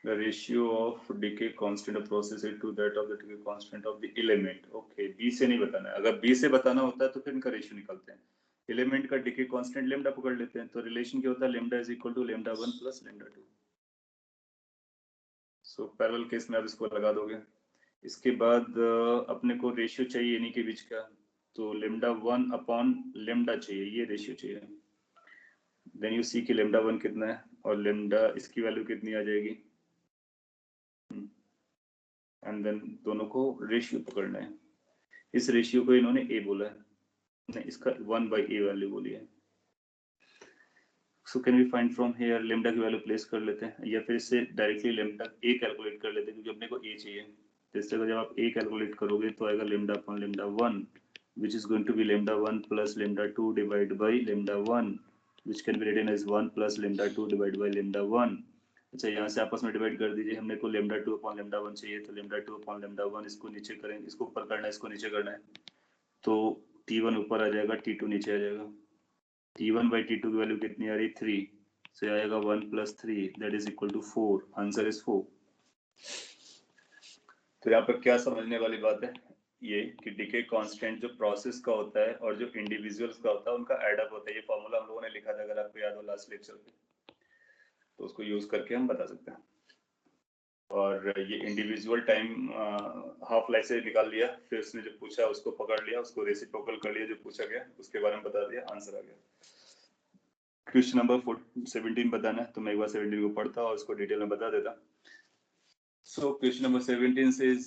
The ratio of decay constant of process is to that of the decay constant of the element. Okay, B से नहीं बताना है, अगर B से बताना होता है तो फिर इनका रेशियो निकालते हैं। एलिमेंट का डिके कांस्टेंट लेमडा पकड़ लेते हैं, तो रिलेशन क्या होता है, lambda is equal to lambda one plus lambda two. So parallel case में आप इसको लगा दोगे। इसके बाद अपने को रेशियो चाहिए इन्हीं के बीच का, तो लेमडा वन अपॉन लेमडा चाहिए, ये रेशियो चाहिए। देन यू सी कि लेमडा वन कितना है और लेमडा इसकी वैल्यू कितनी आ जाएगी, एंड देन दोनों को रेशियो पकड़ना है। इस रेशियो को इन्होंने ए बोला है, नहीं इसका 1/a वैल्यू बोली है। So can we find from here, lambda की वैल्यू प्लेस कर लेते हैं, या फिर इससे डायरेक्टली लेमडा ए कैलकुलेट कर लेते हैं, क्योंकि अपने को ए चाहिए। तो इस जगह जब आप ए कैलकुलेट करोगे तो आएगा lambda upon lambda one, which is going to be lambda 1 plus lambda 2 divided by lambda 1, which can be written as 1 plus lambda 2 divided by lambda 1। अच्छा, यहाँ से आपस में डिवाइड कर दीजिए, हमने को lambda 2 upon lambda 1 चाहिए, तो lambda 2 upon lambda 1 इसको नीचे करेंगे, इसको ऊपर करना है, इसको नीचे करना है, तो t1 ऊपर आ जाएगा, t2 नीचे आ जाएगा। t1 by t2 की वैल्यू कितनी आ रही, 3, से आएगा 1 plus 3 that is equal to 4, answer is 4। तो यहाँ पर क्या समझने वाली बात है, ये कि डिके कांस्टेंट जो प्रोसेस का होता है और जो इंडिविजुअल्स का होता है उनका एड अप होता है। ये फॉर्मूला हम लोगों ने लिखा था, अगर आपको याद हो लास्ट लेक्चर पे, तो उसको यूज करके हम बता सकते हैं। और ये इंडिविजुअल टाइम हाफ लाइफ से निकाल लिया, फिर उसने जो पूछा उसको पकड़ लिया, उसको रेसिप्रोकल कर लिया, जो पूछा गया उसके बारे में बता दिया, आंसर आ गया। क्वेश्चन नंबर 17 बताना है, तो मैं एक बार 17 को पढ़ता और उसको डिटेल में बता देता। So question number 17 says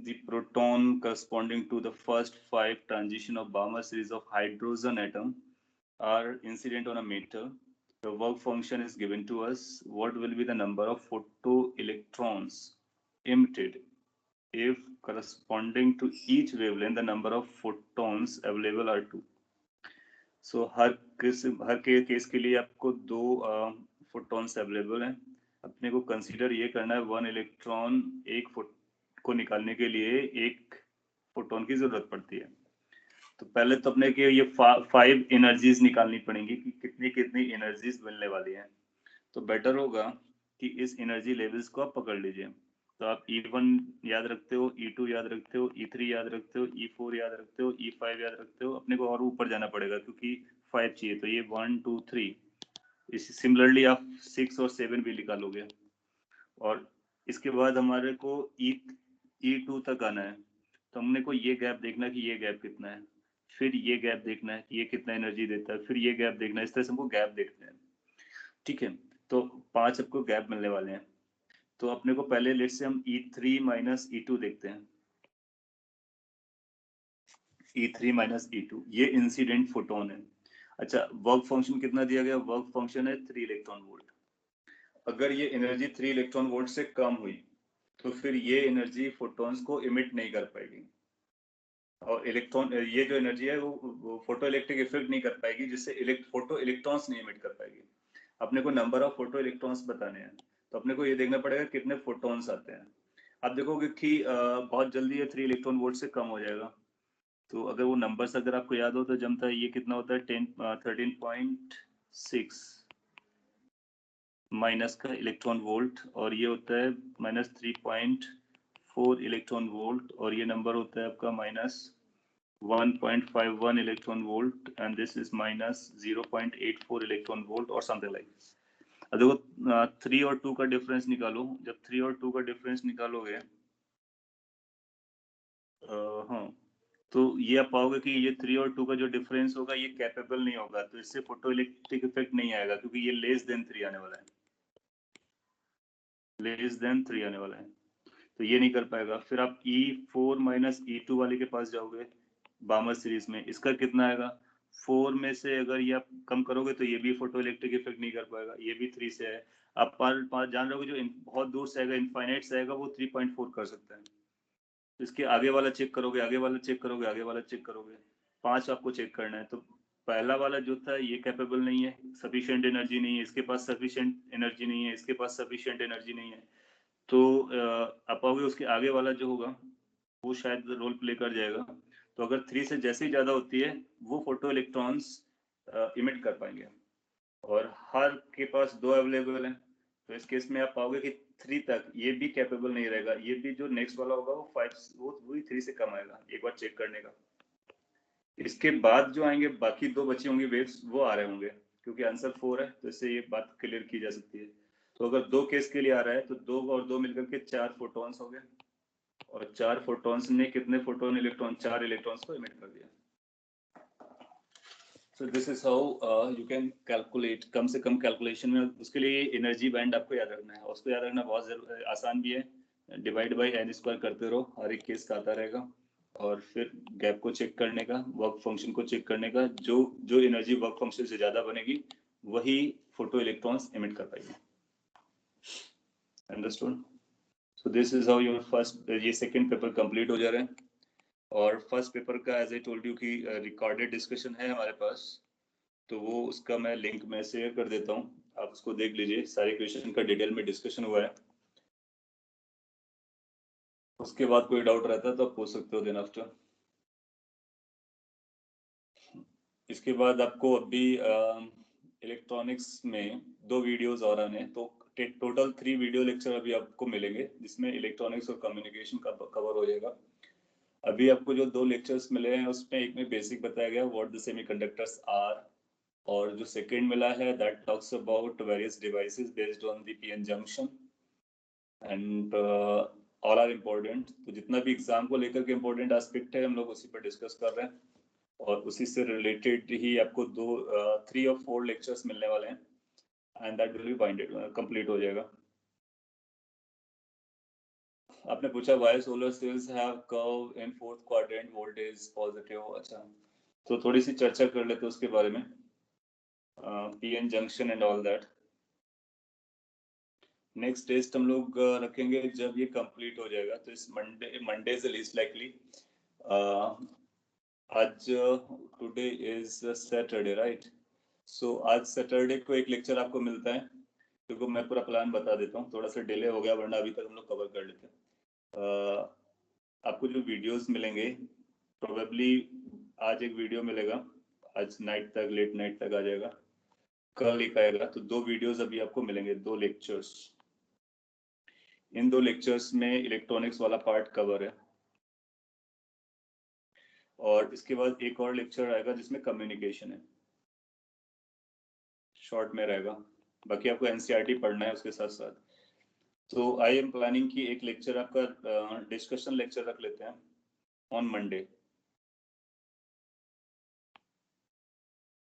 the proton corresponding to the first 5 transition of Balmer series of hydrogen atom are incident on a metal. The work function is given to us. What will be the number of photoelectrons emitted if corresponding to each wavelength the number of photons available are 2? So her case के लिए आपको 2 photons available हैं। अपने को consider ये करना है 1 electron एक को निकालने के लिए 1 फोटोन की जरूरत पड़ती है। तो पहले तो अपने के ये 5 एनर्जीज निकालनी पड़ेंगी कि कितनी कितनी एनर्जीज मिलने वाली हैं। तो बेटर होगा कि इस एनर्जी लेवल्स को आप पकड़ लीजिए। तो आप E1 याद रखते हो, E2 याद रखते हो, E3 याद रखते हो, E4 याद रखते हो, E5 याद रखते हो। अपने को और ऊपर जाना पड़ेगा क्योंकि 5 चाहिए, तो ये 1 2 3। इसी सिमिलरली आप 6 और 7 भी निकालोगे। और इसके बाद हमारे को E2 तक आना है, तो हमने को ये गैप देखना है कि ये गैप कितना है, फिर ये गैप देखना है कि ये कितना एनर्जी देता है, फिर ये गैप देखना है। इस तरह से हमको गैप देखते हैं, ठीक है। तो 5 आपको गैप मिलने वाले हैं। तो अपने को पहले लेट से हम E3 माइनस E2 देखते हैं। E3 माइनस E2 ये इंसिडेंट फोटोन है। अच्छा, वर्क फंक्शन कितना दिया गया, वर्क फंक्शन है 3 इलेक्ट्रॉन वोल्ट। अगर ये एनर्जी 3 इलेक्ट्रॉन वोल्ट से कम हुई तो फिर ये एनर्जी फोटॉन्स को इमिट नहीं कर पाएगी, और इलेक्ट्रॉन ये जो एनर्जी है वो फोटो इलेक्ट्रिक इफेक्ट नहीं कर पाएगी, जिससे फोटो इलेक्ट्रॉन्स नहीं इमिट कर पाएगी। अपने को नंबर ऑफ फोटो इलेक्ट्रॉन्स बताने हैं, तो अपने को ये देखना पड़ेगा कितने फोटॉन्स आते हैं। आप देखोगे कि बहुत जल्दी ये 3 इलेक्ट्रॉन वोल्ट से कम हो जाएगा। तो अगर वो नंबर्स अगर आपको याद हो तो जमता है, ये कितना होता है 13.6 माइनस का इलेक्ट्रॉन वोल्ट, और ये होता है माइनस 3.4 इलेक्ट्रॉन वोल्ट, और ये नंबर होता है आपका minus 1.51 electron volt, and this is minus 0.84 electron volt और समथिंग लाइक। अब देखो 3 और 2 का डिफरेंस निकालो। जब 3 और 2 का डिफरेंस निकालोगे हाँ, तो ये आप पाओगे कि ये 3 और 2 का जो डिफरेंस होगा ये कैपेबल नहीं होगा, तो इससे फोटो इलेक्ट्रिक इफेक्ट नहीं आएगा, क्योंकि ये लेस देन 3 आने वाला है, लेस देन 3 आने वाला है, तो ये नहीं कर पाएगा। फिर आप E4 माइनस E2 वाले के पास जाओगे बामर सीरीज में, इसका कितना आएगा 4 में से अगर ये आप कम करोगे तो ये भी फोटो इलेक्ट्रिक इफेक्ट नहीं कर पाएगा, ये भी 3 से है। आप पार जान रहे हो जो बहुत दूर से आएगा, इनफाइनाइट से आएगा, वो 3.4 कर सकता है। इसके आगे वाला चेक करोगे, आगे वाला चेक करोगे, आगे वाला चेक करोगे, 5 आपको चेक करना है। तो पहला वाला जो था ये कैपेबल नहीं है, सफिशिएंट एनर्जी नहीं है, इसके पास सफिशिएंट एनर्जी नहीं है, इसके पास सफिशिएंट एनर्जी नहीं है। तो आप पाओगे उसके आगे वाला जो होगा वो शायद रोल प्ले कर जाएगा। तो अगर 3 से जैसे ही ज्यादा होती है वो फोटो इलेक्ट्रॉन्स इमिट कर पाएंगे, और हर के पास 2 अवेलेबल है। तो इस केस में आप पाओगे कि 3 तक ये भी कैपेबल नहीं रहेगा, ये भी जो नेक्स्ट वाला होगा वो 5 वो वही 3 से कम आएगा, एक बार चेक करने का। इसके बाद जो आएंगे बाकी 2 बचे होंगे वेव्स, वो आ रहे होंगे, क्योंकि आंसर 4 है तो इससे ये बात क्लियर की जा सकती है। तो अगर 2 केस के लिए आ रहा है तो 2 और 2 मिलकर के 4 फोटॉन्स हो गए, और 4 फोटॉन्स ने कितने फोटोन इलेक्ट्रॉन, 4 इलेक्ट्रॉन्स को इमिट कर दिया। So this is how you can calculate, कम से कम कैलकुलेशन में। उसके लिए एनर्जी बैंड आपको याद रखना है, उसको याद रखना बहुत आसान भी है। डिवाइड बाई n स्क्वायर करते रहो, हर एक केस का आता रहेगा। और फिर गैप को चेक करने का, वर्क फंक्शन को चेक करने का, जो जो एनर्जी वर्क फंक्शन से ज्यादा बनेगी वही फोटो इलेक्ट्रॉन्स इमिट कर पाएगी। Understood? So this is how your first, ये सेकंड पेपर कंप्लीट हो जा रहा है। और फर्स्ट पेपर का एज आई टोल्ड यू कि रिकॉर्डेड डिस्कशन है हमारे पास, तो वो उसका मैं लिंक में शेयर कर देता हूँ, आप उसको देख लीजिए। सारे क्वेश्चन का डिटेल में डिस्कशन हुआ है। उसके बाद कोई डाउट रहता है तो आप पूछ सकते हो देन आफ्टर। इसके बाद आपको अभी इलेक्ट्रॉनिक्स में 2 वीडियोस और आने, तो टोटल 3 वीडियो लेक्चर अभी आपको मिलेंगे, जिसमें इलेक्ट्रॉनिक्स और कम्युनिकेशन का कवर हो जाएगा। अभी आपको जो 2 लेक्चर्स मिले हैं उसमें एक में बेसिक बताया गया व्हाट द सेमीकंडक्टर्स आर, और जो सेकंड मिला है that talks about various devices based on the PN junction and all are important. तो जितना भी एग्जाम को लेकर के इम्पोर्टेंट एस्पेक्ट है हम लोग उसी पर डिस्कस कर रहे हैं, और उसी से रिलेटेड ही आपको 3 और 4 लेक्चर्स मिलने वाले हैं, and that will be binded, complete हो जाएगा। आपने पूछा why solar cells have curve in fourth quadrant voltage positive. अच्छा, तो थोड़ी सी चर्चा कर लेते हैं उसके बारे में, PN junction and all that. Next test हम लोग रखेंगे जब ये कंप्लीट हो जाएगा, तो इस मंडे से लीस्ट लाइकली। आज टुडे इज सैटरडे राइट, सो आज सैटरडे को एक लेक्चर आपको मिलता है, क्योंकि मैं पूरा प्लान बता देता हूँ, थोड़ा सा डिले हो गया वरना अभी तक हम लोग कवर कर लेते हैं। आपको जो वीडियोस मिलेंगे प्रोबेबली आज एक वीडियो मिलेगा, आज नाइट तक, लेट नाइट तक आ जाएगा, कल एक आएगा, तो 2 वीडियोस अभी आपको मिलेंगे, 2 लेक्चर्स। इन 2 लेक्चर्स में इलेक्ट्रॉनिक्स वाला पार्ट कवर है, और इसके बाद एक और लेक्चर आएगा जिसमें कम्युनिकेशन है, शॉर्ट में रहेगा। बाकी आपको एनसीईआरटी पढ़ना है उसके साथ साथ। तो आई एम प्लानिंग की एक लेक्चर आपका डिस्कशन लेक्चर रख लेते हैं on Monday.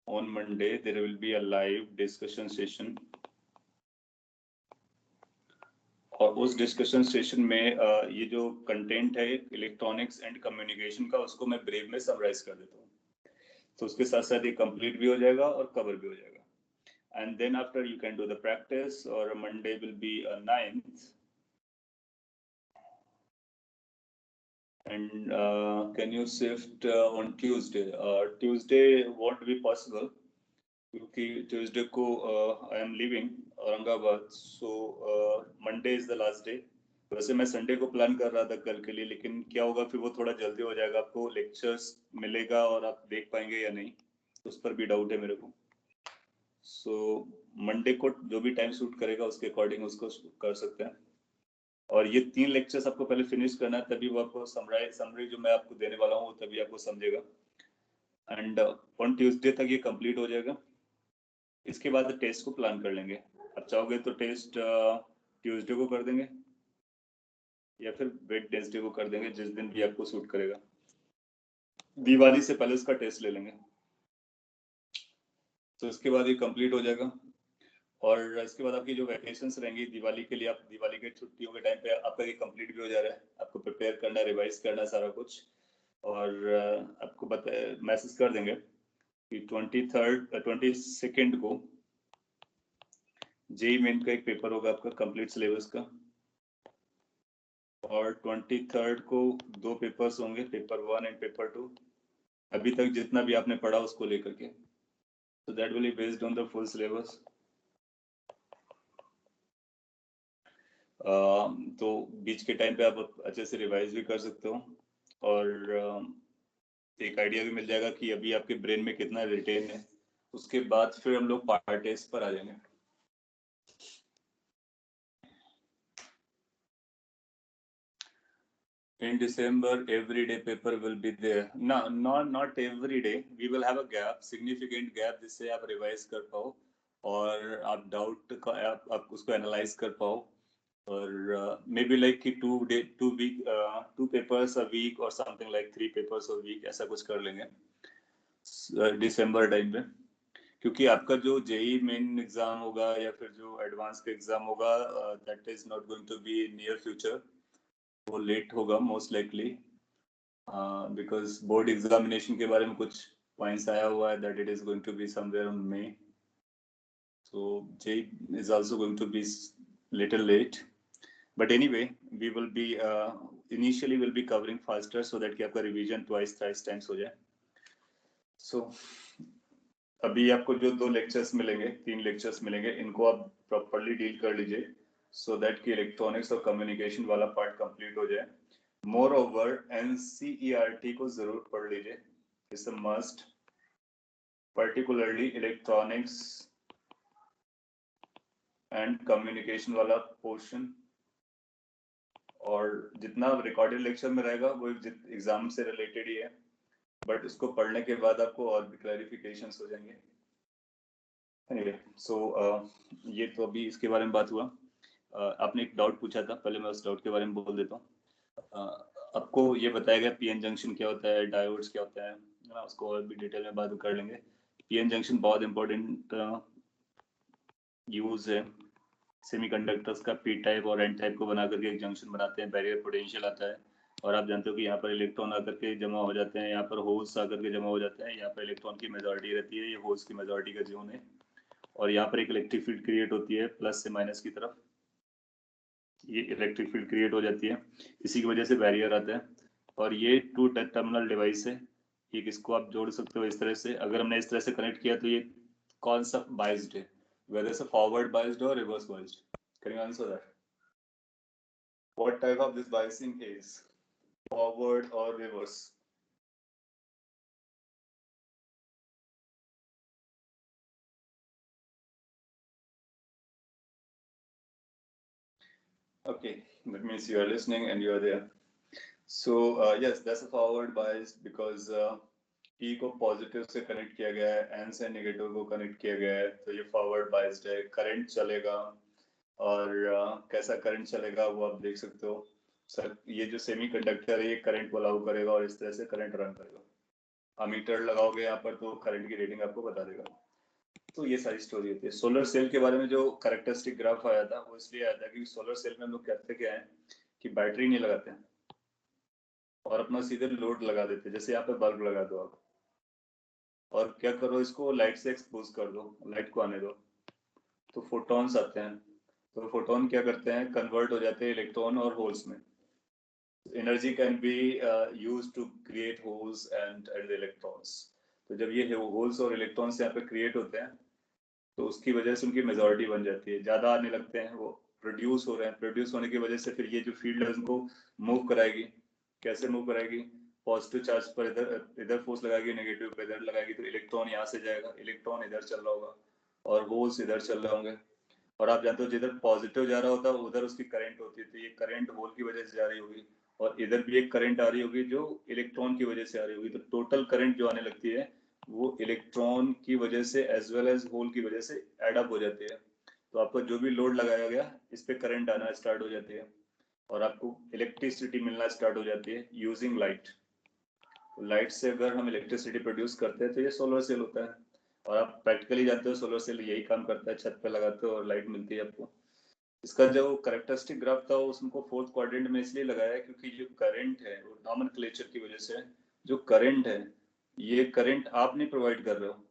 On Monday there will be a live discussion session, और उस डिस्कशन सेशन में ये जो कंटेंट है इलेक्ट्रॉनिक्स एंड कम्युनिकेशन का, उसको मैं ब्रीफ में समराइज कर देता हूँ, तो उसके साथ साथ ये कंप्लीट भी हो जाएगा और कवर भी हो जाएगा। And then after you can do the practice, और Monday will be 9th, and can you shift on Tuesday? Tuesday won't be possible क्योंकि ट्यूसडे को I am living Aurangabad, so Monday is the last day. वैसे मैं Sunday को plan कर रहा था कल के लिए, लेकिन क्या होगा फिर वो थोड़ा जल्दी हो जाएगा, आपको लेक्चर्स मिलेगा और आप देख पाएंगे या नहीं, उस पर भी डाउट है मेरे को। सो मंडे को जो भी टाइम सूट करेगा उसके अकॉर्डिंग उसको कर सकते हैं, और ये 3 लेक्चर्स आपको पहले फिनिश करना है, तभी वो आपको समरी जो मैं आपको देने वाला हूँ तभी आपको समझेगा, एंड ऑन ट्यूसडे तक ये कंप्लीट हो जाएगा। इसके बाद टेस्ट को प्लान कर लेंगे, आप चाहोगे तो टेस्ट ट्यूसडे को कर देंगे या फिर वेडनेसडे को कर देंगे, जिस दिन भी आपको सूट करेगा। दिवाली से पहले उसका टेस्ट ले लेंगे, तो इसके बाद ये कंप्लीट हो जाएगा। और इसके बाद आपकी जो वैकेशंस रहेंगी दिवाली के लिए, आप दिवाली के छुट्टियों के टाइम पे आपका ये कंप्लीट भी हो जा रहा है, आपको प्रिपेयर करना है, रिवाइज करना है सारा कुछ, और आपको मैसेज कर देंगे कि 22nd को जेई मेन का एक पेपर होगा आपका कंप्लीट सिलेबस का, और 23rd को 2 पेपर्स होंगे, पेपर 1 एंड पेपर 2, अभी तक जितना भी आपने पढ़ा उसको लेकर के। So that will be based on the full syllabus. तो बीच के टाइम पे आप अच्छे से रिवाइज भी कर सकते हो, और एक आइडिया भी मिल जाएगा कि अभी आपके ब्रेन में कितना रिटेन है। उसके बाद फिर हम लोग पार्ट टेस्ट पर आ जाएंगे। In December, every day paper will be there. No, not every day. We will have a gap, significant gap, जिससे आप रिवाइज कर पाओ और आप डाउट का आप उसको एनालाइज कर पाओ, और मे बी लाइक कि 2 पेपर्स अ वीक और something like 3 papers a week, ऐसा कुछ कर लेंगे दिसंबर टाइम पे। क्योंकि आपका जो जेई मेन एग्जाम होगा या फिर जो एडवांस का एग्जाम होगा, that is not going to be near future, वो लेट होगा most likely, because board examination के बारे में कुछ पॉइंट्स आया हुआ है that it is going to be somewhere in May, so JEE is also going to be little late, but anyway we will be initially will be covering faster so that कि आपका revision twice times हो जाए। so अभी आपको जो 2 lectures मिलेंगे, 3 lectures मिलेंगे, इनको आप प्रॉपर्ली डील कर लीजिए सो दैट कि इलेक्ट्रॉनिक्स और कम्युनिकेशन वाला पार्ट कंप्लीट हो जाए। मोर ओवर NCERT को जरूर पढ़ लीजिए, it's a must, particularly electronics and communication वाला पोर्शन, और जितना रिकॉर्डेड लेक्चर में रहेगा वो एग्जाम से रिलेटेड ही है, बट इसको पढ़ने के बाद आपको और भी क्लैरिफिकेशंस हो जाएंगे। anyway, so ये तो अभी इसके बारे में बात हुआ। आपने एक डाउट पूछा था, पहले मैं उस डाउट के बारे में बोल देता हूँ। आपको ये बताया गया पीएन जंक्शन क्या होता है, डायोड्स क्या होता है ना, उसको और भी डिटेल में बात कर लेंगे। पीएन जंक्शन बहुत इंपॉर्टेंट यूज है सेमीकंडक्टर्स का। पी टाइप और एन टाइप को बना करके एक जंक्शन बनाते हैं, बैरियर पोटेंशियल आता है, और आप जानते हो कि यहाँ पर इलेक्ट्रॉन आकर के जमा हो जाते हैं, यहाँ पर होल्स आकर के जमा हो जाते हैं, यहाँ पर इलेक्ट्रॉन की मेजॉरिटी रहती है, ये होल्स की मेजॉरिटी का जोन है, और यहाँ पर एक इलेक्ट्रिक फील्ड क्रिएट होती है प्लस से माइनस की तरफ, ये इलेक्ट्रिक फील्ड क्रिएट हो जाती है, इसी की वजह से बैरियर आता है। और ये 2 टर्मिनल डिवाइस है, एक इसको आप जोड़ सकते हो इस तरह से। अगर हमने इस तरह से कनेक्ट किया तो ये कौन सा बाइस्ड है, whether it's a forward biased or reverse biased? Can you answer that? What type of this biasing is? Forward or reverse? Okay, that means you are listening and you are there. So yes, that's a forward bias because P को positive से connect किया गया है, N से negative को connect किया गया है, तो ये फॉरवर्ड बाइस्ड है। करंट चलेगा, और कैसा करंट चलेगा वो आप देख सकते हो सर। ये जो सेमीकंडक्टर है ये करंट को अलाउ करेगा और इस तरह से करंट रन करेगा। अमीटर लगाओगे यहाँ पर तो करंट की रेटिंग आपको बता देगा। तो ये सारी स्टोरी होती है। सोलर सेल के बारे में जो कैरेक्टरिस्टिक ग्राफ आया था वो इसलिए आया था क्योंकि सोलर सेल में हम लोग कहते क्या है कि बैटरी नहीं लगाते हैं और अपना सीधे लोड लगा देते हैं। जैसे यहाँ पे बल्ब लगा दो आप, और क्या करो, इसको लाइट से एक्सपोज कर दो, लाइट को आने दो, तो फोटॉन्स आते हैं। तो फोटोन क्या करते हैं, कन्वर्ट हो जाते हैं इलेक्ट्रॉन और होल्स में। Energy can be used to create holes and electrons. तो जब ये होल्स और इलेक्ट्रॉन्स यहाँ पे क्रिएट होते हैं तो उसकी वजह से उनकी मेजॉरिटी बन जाती है, ज्यादा आने लगते हैं, वो प्रोड्यूस हो रहे हैं। प्रोड्यूस होने की वजह से फिर ये जो फील्ड है उनको मूव कराएगी। कैसे मूव कराएगी, पॉजिटिव चार्ज पर इधर इधर फोर्स लगाएगी, नेगेटिव पर इधर लगाएगी, तो इलेक्ट्रॉन यहाँ से जाएगा, इलेक्ट्रॉन इधर चल रहा होगा और होल्स इधर चल रहे होंगे। और आप जानते हो जिधर पॉजिटिव जा रहा होता है उधर उसकी करंट होती है, तो ये करंट होल की वजह से जा रही होगी, और इधर भी एक करंट आ रही होगी जो इलेक्ट्रॉन की वजह से आ रही होगी। तो टोटल करंट जो आने लगती है वो इलेक्ट्रॉन की वजह से एज वेल एज होल की वजह से एड अप हो जाती है। तो आपको जो भी लोड लगाया गया इस पे करंट आना स्टार्ट हो जाती है और आपको इलेक्ट्रिसिटी मिलना स्टार्ट हो जाती है यूजिंग लाइट। लाइट से अगर हम इलेक्ट्रिसिटी प्रोड्यूस करते हैं तो ये सोलर सेल होता है। और आप प्रैक्टिकली जानते हो सोलर सेल यही काम करता है, छत पे लगाते हो और लाइट मिलती है आपको। इसका जो कैरेक्टरिस्टिक ग्राफ था उसको फोर्थ क्वाड्रेंट में इसलिए लगाया है क्योंकि जो करंट है वो नॉमेनक्लेचर की वजह से, जो करंट है ये करंट आप नहीं प्रोवाइड कर रहे हो,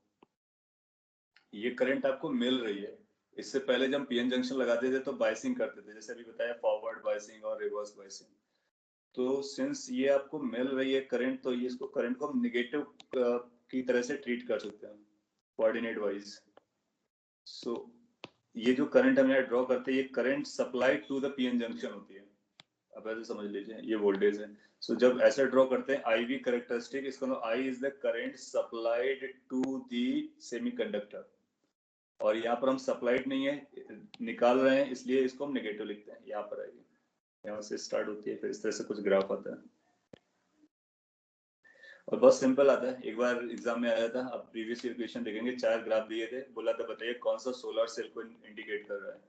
ये करंट आपको मिल रही है। इससे पहले जब हम पीएन जंक्शन लगाते थे तो बायसिंग करते थे, जैसे अभी बताया फॉरवर्ड बायसिंग और रिवर्स बायसिंग। तो सिंस ये आपको मिल रही है करंट, तो ये इसको करंट को हम निगेटिव की तरह से ट्रीट कर सकते हैं कोऑर्डिनेट वाइज। सो ये जो करंट हम यहाँ ड्रॉ करते हैं, ये current supplied to the PN junction होती है। अब ऐसे समझ लीजिए ये वोल्टेज है। सो जब ऐसे ड्रॉ करते हैं आई वी करेक्टरिस्टिक, इसका I is the current supplied to the semiconductor, और यहाँ पर हम सप्लाइड नहीं है, निकाल रहे हैं, इसलिए इसको हम नेगेटिव लिखते हैं। यहाँ पर आइए, यहाँ से स्टार्ट होती है, फिर इस तरह से कुछ ग्राफ आता है और बहुत सिंपल आता है। एक बार एग्जाम में आया था, अब प्रीवियस ईयर क्वेश्चन देखेंगे, 4 ग्राफ दिए थे, बोला था बताइए कौन सा सोलर सेल को इंडिकेट कर रहा है।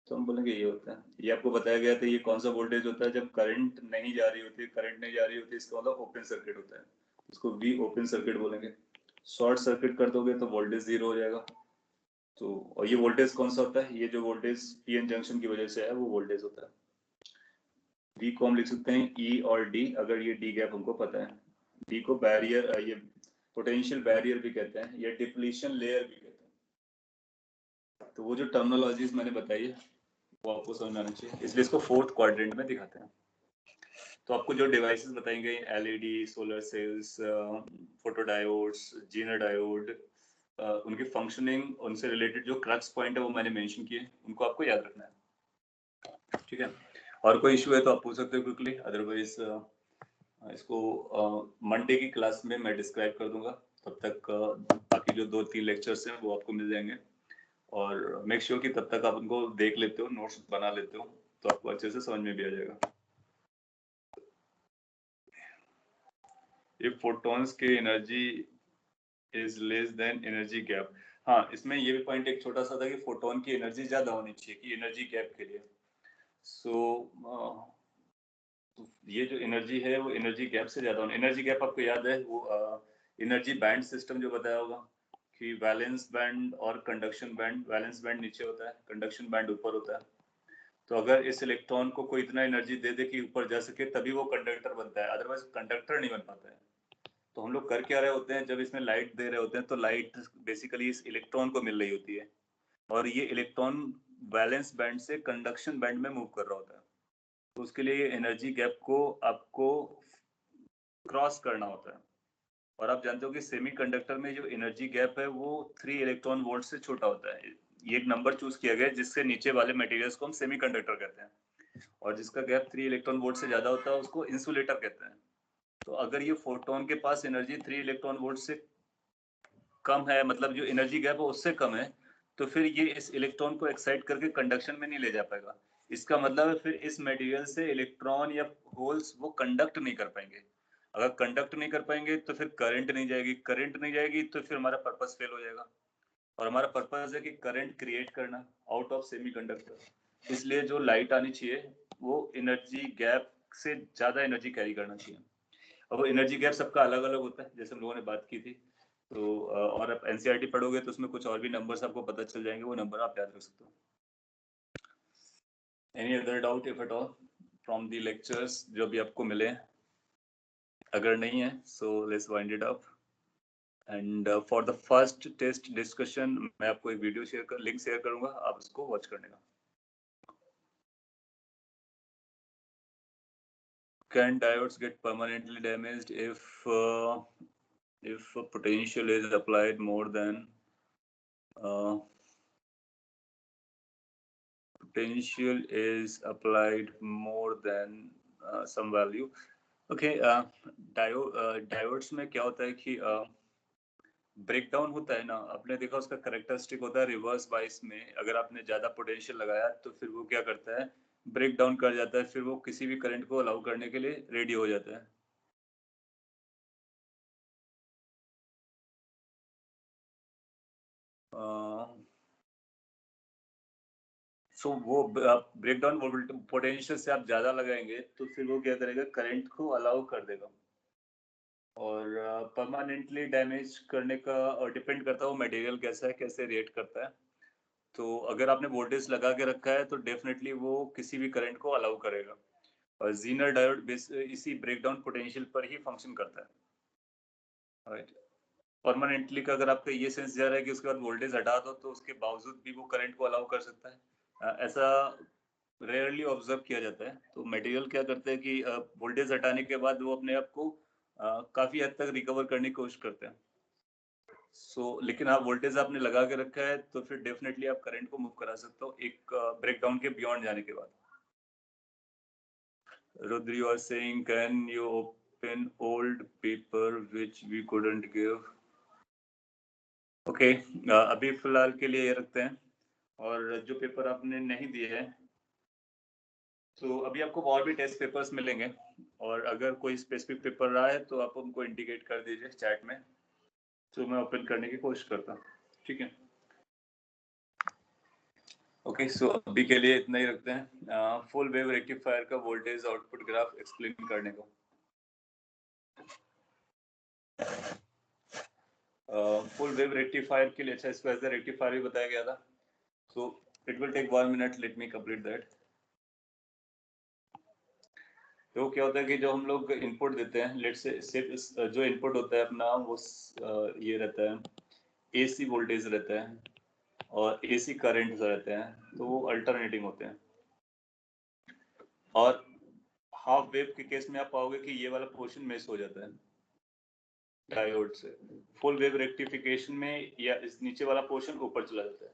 तो हम बोलेंगे ये होता है। ये आपको बताया गया था, ये कौन सा वोल्टेज होता है जब करंट नहीं जा रही होती, करंट नहीं जा रही होती, इसका मतलब ओपन सर्किट होता है, इसको वी ओपन सर्किट बोलेंगे। शॉर्ट सर्किट कर दोगे तो वोल्टेज जीरो हो जाएगा। तो और ये वोल्टेज कौन सा होता है, ये जो वोल्टेज पीएन जंक्शन की वजह से है वो वोल्टेज होता है। वी को हम लिख सकते हैं ई और डी, अगर ये डी गैप हमको पता है। डी को बैरियर, ये पोटेंशियल बैरियर भी कहते हैं, या डिप्लीशन लेयर भी कहते हैं। तो वो जो टर्मिनोलॉजीज मैंने बताई है वो आपको समझ में आना चाहिए, इसलिए इसको फोर्थ क्वाड्रेंट में दिखाते हैं। तो आपको जो डिवाइसेस बताई गई, LED, solar cells, photodiodes, Zener diode, उनकी फंक्शनिंग, उनसे रिलेटेड जो क्रक्स पॉइंट है वो मैंने मेंशन किए, उनको आपको याद रखना है। ठीक है, और कोई इशू है तो आप पूछ सकते हो क्विकली, अदरवाइज इसको मंडे की क्लास में मैं डिस्क्राइब कर दूंगा। तब तक बाकी जो 2-3 लेक्चर्स हैं वो आपको मिल जाएंगे, और मेक श्योर कि तब तक आप उनको देख लेते हो, नोट्स बना लेते हो, तो आपको अच्छे से समझ में भी आ जाएगा। इफ फोटॉन्स के energy is less than energy gap, हाँ इसमें ये भी पॉइंट एक छोटा सा था कि फोटोन की एनर्जी ज्यादा होनी चाहिए कि एनर्जी गैप के लिए। सो ये जो एनर्जी है वो एनर्जी गैप से ज्यादा होनी। एनर्जी गैप आपको याद है वो एनर्जी बैंड सिस्टम जो बताया होगा कि वैलेंस बैंड और कंडक्शन बैंड, वैलेंस बैंड नीचे होता है, कंडक्शन बैंड ऊपर होता है। तो अगर इस इलेक्ट्रॉन को कोई इतना एनर्जी दे दे कि ऊपर जा सके तभी वो कंडक्टर बनता है, अदरवाइज कंडक्टर नहीं बन पाता है। तो हम लोग कर क्या रहे होते हैं, जब इसमें लाइट दे रहे होते हैं तो लाइट बेसिकली इस इलेक्ट्रॉन को मिल रही होती है, और ये इलेक्ट्रॉन वैलेंस बैंड से कंडक्शन बैंड में मूव कर रहा होता है। तो उसके लिए एनर्जी गैप को आपको क्रॉस करना होता है। और आप जानते हो कि सेमीकंडक्टर में जो एनर्जी गैप है वो 3 इलेक्ट्रॉन वोल्ट से छोटा होता है। ये एक नंबर चूज किया गया है जिससे नीचे वाले मटेरियल्स को हम सेमीकंडक्टर कहते हैं, और जिसका गैप 3 इलेक्ट्रॉन वोल्ट से ज्यादा होता है उसको इंसुलेटर कहते हैं। तो अगर ये फोटोन के पास एनर्जी 3 इलेक्ट्रॉन वोल्ट से कम है, मतलब जो एनर्जी गैप है उससे कम है, तो फिर ये इस इलेक्ट्रॉन को एक्साइट करके कंडक्शन में नहीं ले जा पाएगा। इसका मतलब है फिर इस मटेरियल से इलेक्ट्रॉन या होल्स वो कंडक्ट नहीं कर पाएंगे। अगर कंडक्ट नहीं कर पाएंगे तो फिर करंट नहीं जाएगी, करंट नहीं जाएगी तो फिर हमारा पर्पस फेल हो जाएगा, और हमारा पर्पस है कि करंट क्रिएट करना आउट ऑफ सेमीकंडक्टर। इसलिए जो लाइट आनी चाहिए वो एनर्जी गैप से ज्यादा एनर्जी कैरी करना चाहिए। अब वो एनर्जी गैप सबका अलग अलग होता है, जैसे हम लोगों ने बात की थी। तो और आप एनसीईआरटी पढ़ोगे तो उसमें कुछ और भी नंबर्स आपको पता चल जाएंगे, वो नंबर आप याद रख सकते हो। Any other doubt if at all from the lectures जो भी आपको मिले? अगर नहीं है so let's wind it up. And for the first test discussion मैं आपको एक वीडियो शेयर कर, लिंक शेयर करूंगा, आप उसको वॉच करने का। Can diodes get permanently damaged if potential is applied more than potential is applied more than some value? Okay, diodes में क्या होता है कि ब्रेक डाउन होता है ना, आपने देखा उसका करेक्टरिस्टिक होता है रिवर्स बाइस में, अगर आपने ज्यादा पोटेंशियल लगाया तो फिर वो क्या करता है, ब्रेक डाउन कर जाता है, फिर वो किसी भी करंट को अलाउ करने के लिए रेडी हो जाता है। सो वो आप ब्रेक डाउन पोटेंशियल से आप ज्यादा लगाएंगे तो फिर वो क्या करेगा, करंट को अलाउ कर देगा। और परमानेंटली डैमेज करने का डिपेंड करता है वो मटेरियल कैसा है, कैसे रिएक्ट करता है। तो अगर आपने वोल्टेज लगा के रखा है तो डेफिनेटली वो किसी भी करंट को अलाउ करेगा, और जीनर डायोड इसी ब्रेकडाउन पोटेंशियल पर ही फंक्शन करता है। राइट। परमानेंटली का अगर आपका ये सेंस जा रहा है कि उसके बाद वोल्टेज हटा दो तो उसके बावजूद भी वो करंट को अलाउ कर सकता है, ऐसा रेयरली ऑब्जर्व किया जाता है। तो मटेरियल क्या करते हैं कि वोल्टेज हटाने के बाद वो अपने आप को काफी हद तक रिकवर करने की कोशिश करते हैं। लेकिन हाँ, वोल्टेज आपने लगा के रखा है तो फिर डेफिनेटली आप करंट को मूव करा सकते हो एक ब्रेकडाउन के बियॉन्ड जाने के बाद। Rudra, you are saying, can you open old paper which we couldn't give? Okay, अभी फिलहाल के लिए ये रखते हैं। और जो पेपर आपने नहीं दिए हैं, तो अभी आपको और भी टेस्ट पेपर्स मिलेंगे, और अगर कोई स्पेसिफिक पेपर रहा है तो आप उनको इंडिकेट कर दीजिए चैट में, तो मैं ओपन करने की कोशिश करता हूँ। ठीक है, ओके। सो अभी के लिए इतना ही रखते हैं। फुल वेव रेक्टिफायर का वोल्टेज आउटपुट ग्राफ एक्सप्लेन करने को। फुल वेव रेक्टिफायर के लिए, अच्छा, इसको एज अ रेक्टिफायर भी बताया गया था, so it will take 1 minute, let me complete that। तो क्या होता है कि जो हम लोग इनपुट देते हैं, लेट से सिर्फ जो इनपुट होता है अपना वो ये रहता है, एसी वोल्टेज रहता है और एसी करंट रहते हैं, तो वो अल्टरनेटिंग होते हैं। और हाफ वेव के केस में आप पाओगे कि ये वाला पोर्शन मिस हो जाता है डायोड से। फुल वेव रेक्टिफिकेशन में या इस नीचे वाला पोर्शन ऊपर चला जाता है।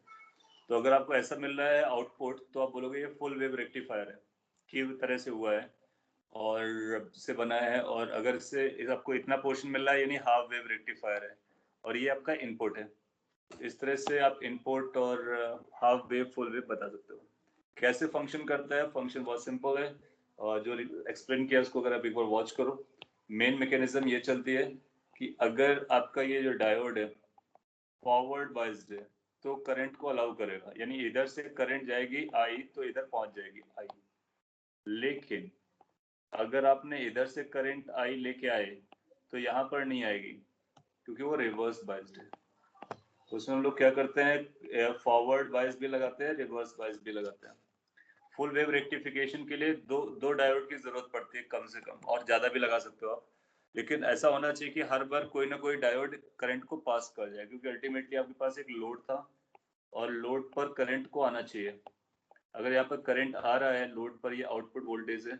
तो अगर आपको ऐसा मिल रहा है आउटपुट, तो आप बोलोगे ये फुल वेव रेक्टिफायर है, की तरह से हुआ है और से बना है। और अगर इससे आपको इतना पोर्शन मिल रहा है, यानी हाफ वेव रेक्टिफायर है, और ये आपका इनपुट है। इस तरह से आप इनपुट और हाफ वेव फुल वेव बता सकते हो। कैसे फंक्शन करता है, फंक्शन बहुत सिंपल है, और जो एक्सप्लेन किया उसको अगर आप एक बार वॉच करो, मेन मैकेनिज्म ये चलती है कि अगर आपका ये जो डायोड है फॉरवर्ड बाइज्ड है, तो करंट को अलाउ करेगा, यानी इधर से करंट जाएगी आई तो इधर पहुंच जाएगी आई। लेकिन अगर आपने इधर से करंट आई लेके आए तो यहाँ पर नहीं आएगी, क्योंकि वो रिवर्स बाइज्ड है। तो उसमें हम लोग क्या करते हैं, फॉरवर्ड बाइस भी लगाते हैं, रिवर्स बाइस भी लगाते हैं। फुल वेव रेक्टिफिकेशन के लिए दो डायोड की जरूरत पड़ती है कम से कम, और ज्यादा भी लगा सकते हो आप। लेकिन ऐसा होना चाहिए कि हर बार कोई ना कोई डायोड करंट को पास कर जाए, क्योंकि अल्टीमेटली आपके पास एक लोड था और लोड पर करंट को आना चाहिए। अगर यहाँ पर करंट आ रहा है लोड पर, ये आउटपुट वोल्टेज है,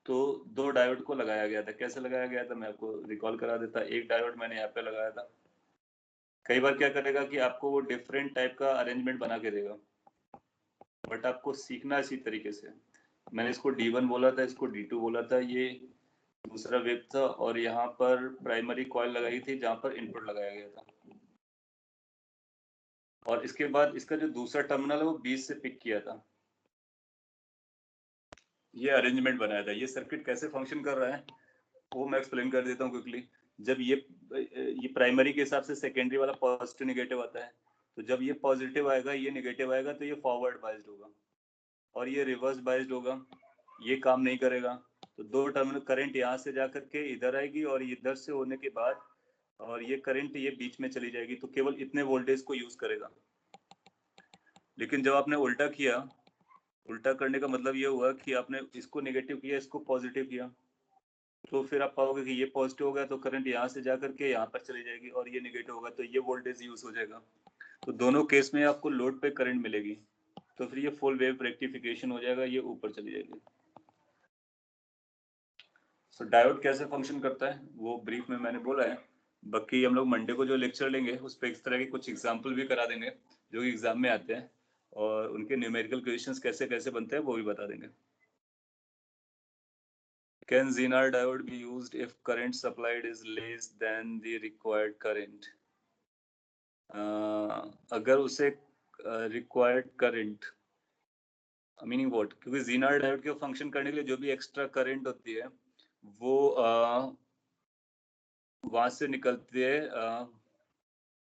तो दो डायोड को लगाया गया था। कैसे लगाया गया था मैं आपको रिकॉल करा देता। एक डायोड मैंने यहाँ पे लगाया था। कई बार क्या करेगा कि आपको वो डिफरेंट टाइप का अरेंजमेंट बना के देगा, बट आपको सीखना इसी तरीके से। मैंने इसको D1 बोला था, इसको D2 बोला था, ये दूसरा वेब था, और यहाँ पर प्राइमरी कॉइल लगाई थी जहाँ पर इनपुट लगाया गया था। और इसके बाद इसका जो दूसरा टर्मिनल है वो 20 से पिक किया था। ये अरेंजमेंट बनाया था। ये सर्किट कैसे फंक्शन कर रहा है वो मैं एक्सप्लेन कर देता हूँ क्विकली। जब ये प्राइमरी के हिसाब से सेकेंडरी वाला पॉजिटिव नेगेटिव आता है, तो जब ये पॉजिटिव आएगा ये नेगेटिव आएगा, तो ये फॉरवर्ड बाइज्ड होगा, और ये रिवर्स बाइज्ड होगा, ये काम नहीं करेगा। तो दो टर्मिनल करंट यहाँ से जा करके इधर आएगी, और इधर से होने के बाद और ये करंट ये बीच में चली जाएगी, तो केवल इतने वोल्टेज को यूज करेगा। लेकिन जब आपने उल्टा किया, उल्टा करने का मतलब ये हुआ कि आपने इसको नेगेटिव किया, इसको पॉजिटिव किया, तो फिर आप पाओगे कि ये पॉजिटिव हो गया तो करंट यहाँ से जा करके यहाँ पर चली जाएगी, और ये नेगेटिव होगा तो ये वोल्टेज यूज हो जाएगा। तो दोनों केस में आपको लोड पे करंट मिलेगी, तो फिर ये फुल वेव रेक्टिफिकेशन हो जाएगा, ये ऊपर चली जाएगी। सो डायोड कैसे फंक्शन करता है वो ब्रीफ में मैंने बोला है। बाकी हम लोग मंडे को जो लेक्चर लेंगे उस पर इस तरह के कुछ एग्जाम्पल भी करा देंगे जो कि एग्जाम में आते हैं, और उनके न्यूमेरिकल क्वेश्चंस कैसे कैसे बनते हैं वो भी बता देंगे। Can Zener diode be used if current supplied is less than the required current? अगर उसे रिक्वायर्ड करंट, मीनिंग व्हाट, क्योंकि जीनर डायोड के फंक्शन करने के लिए जो भी एक्स्ट्रा करंट होती है वो वहां से निकलती है,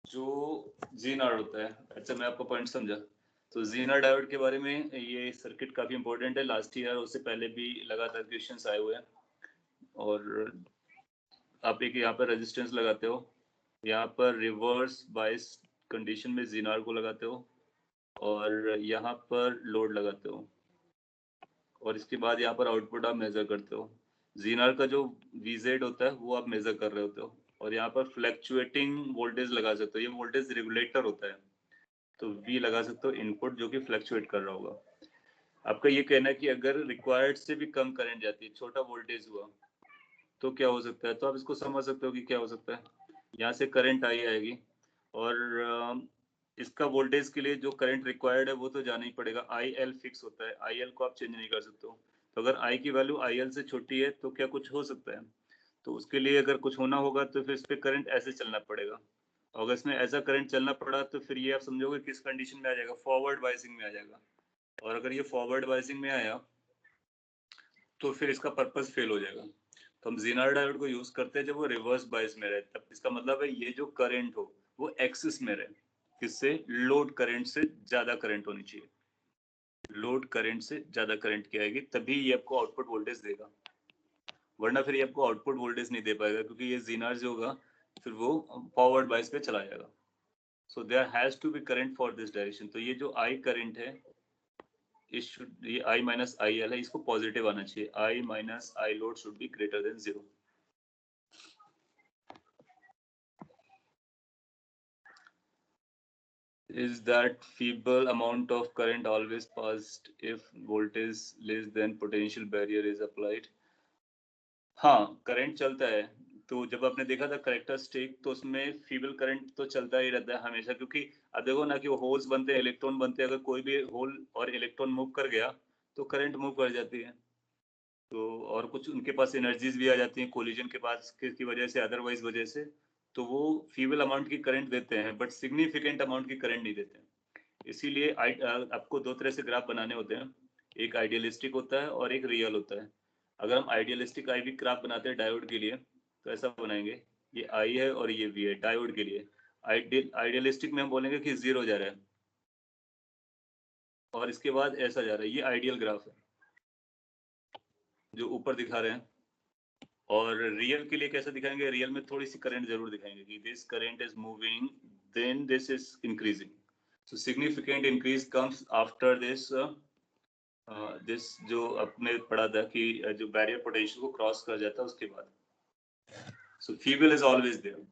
जो जीनर होता है। अच्छा, मैं आपको पॉइंट समझा। तो जीनर डायोड के बारे में ये सर्किट काफी इंपॉर्टेंट है, लास्ट ईयर उससे पहले भी लगातार क्वेश्चंस आए हुए हैं। और आप एक यहाँ पर रेजिस्टेंस लगाते हो, यहाँ पर रिवर्स बाइस कंडीशन में जीनार को लगाते हो, और यहाँ पर लोड लगाते हो, और इसके बाद यहाँ पर आउटपुट आप मेजर करते हो। जीनार का जो VZ होता है वो आप मेजर कर रहे होते हो, और यहाँ पर फ्लैक्चुएटिंग वोल्टेज लगा सकते हो, ये वोल्टेज रेगुलेटर होता है, तो V लगा सकते हो इनपुट जो कि फ्लैक्चुएट कर रहा होगा। आपका ये कहना है कि अगर रिक्वायर्ड से भी कम करंट जाती है, छोटा वोल्टेज हुआ, तो क्या हो सकता है? तो आप इसको समझ सकते हो कि क्या हो सकता है। यहाँ से करंट आई आएगी और इसका वोल्टेज के लिए जो करंट रिक्वायर्ड है वो तो जाना ही पड़ेगा। IL फिक्स होता है, IL को आप चेंज नहीं कर सकते हो। तो अगर I की वैल्यू IL से छोटी है तो क्या कुछ हो सकता है? तो उसके लिए अगर कुछ होना होगा तो फिर इस पे करंट ऐसे चलना पड़ेगा। अगर इसमें ऐसा करंट चलना पड़ा तो फिर ये आप समझोगे किस कंडीशन में आ जाएगा, फॉरवर्ड बायसिंग में आ जाएगा। और अगर ये फॉरवर्ड बायसिंग में आया तो फिर इसका पर्पस फेल हो जाएगा। तो हम ज़ीनार डायोड को यूज करते हैं जब वो रिवर्स बायस में रहे, तब इसका मतलब है ये जो करंट हो वो एक्सिस में रहे, किससे? लोड करंट से ज्यादा करंट होनी चाहिए। लोड करंट से ज्यादा करंट क्या आएगी तभी ये आपको आउटपुट वोल्टेज देगा, वरना फिर ये आपको आउटपुट वोल्टेज नहीं दे पाएगा, क्योंकि ये ज़ीनार जो होगा फिर वो फॉरवर्ड बायस पे चला जाएगा। So there has to be current for this direction. तो ये जो आई करंट है इस शुड, ये I माइनस आई एल है, इसको पॉजिटिव आना चाहिए। I minus I load should be greater than 0। Is that feeble amount of current always passed if voltage less than potential barrier is applied? हाँ, current चलता है। तो जब आपने देखा था कैरेक्टरिस्टिक, तो उसमें फीबल करंट तो चलता ही रहता है हमेशा, क्योंकि अब देखो ना कि वो होल्स बनते हैं, इलेक्ट्रॉन बनते हैं, अगर कोई भी होल और इलेक्ट्रॉन मूव कर गया तो करंट मूव कर जाती है। तो और कुछ उनके पास एनर्जीज भी आ जाती हैं कोलिजन के पास की वजह से, अदरवाइज वजह से, तो वो फीबल अमाउंट की करंट देते हैं बट सिग्निफिकेंट अमाउंट की करंट नहीं देते हैं। इसीलिए आपको दो तरह से ग्राफ बनाने होते हैं, एक आइडियलिस्टिक होता है और एक रियल होता है। अगर हम आइडियलिस्टिक आई वी ग्राफ बनाते हैं डायोड के लिए तो ऐसा बनाएंगे, ये आई है और ये वी है डायोड के लिए। आइडियलिस्टिक में हम बोलेंगे कि जीरो जा रहा है और इसके बाद ऐसा जा रहा है, ये आइडियल ग्राफ है जो ऊपर दिखा रहे हैं। और रियल के लिए कैसे दिखाएंगे? रियल में थोड़ी सी करंट जरूर दिखाएंगे कि this current is moving, then this is increasing, so significant increase comes after this. This जो अपने पढ़ा था कि जो बैरियर पोटेंशियल को क्रॉस कर जाता है उसके बाद। सो फीबल इज ऑलवेज देयर,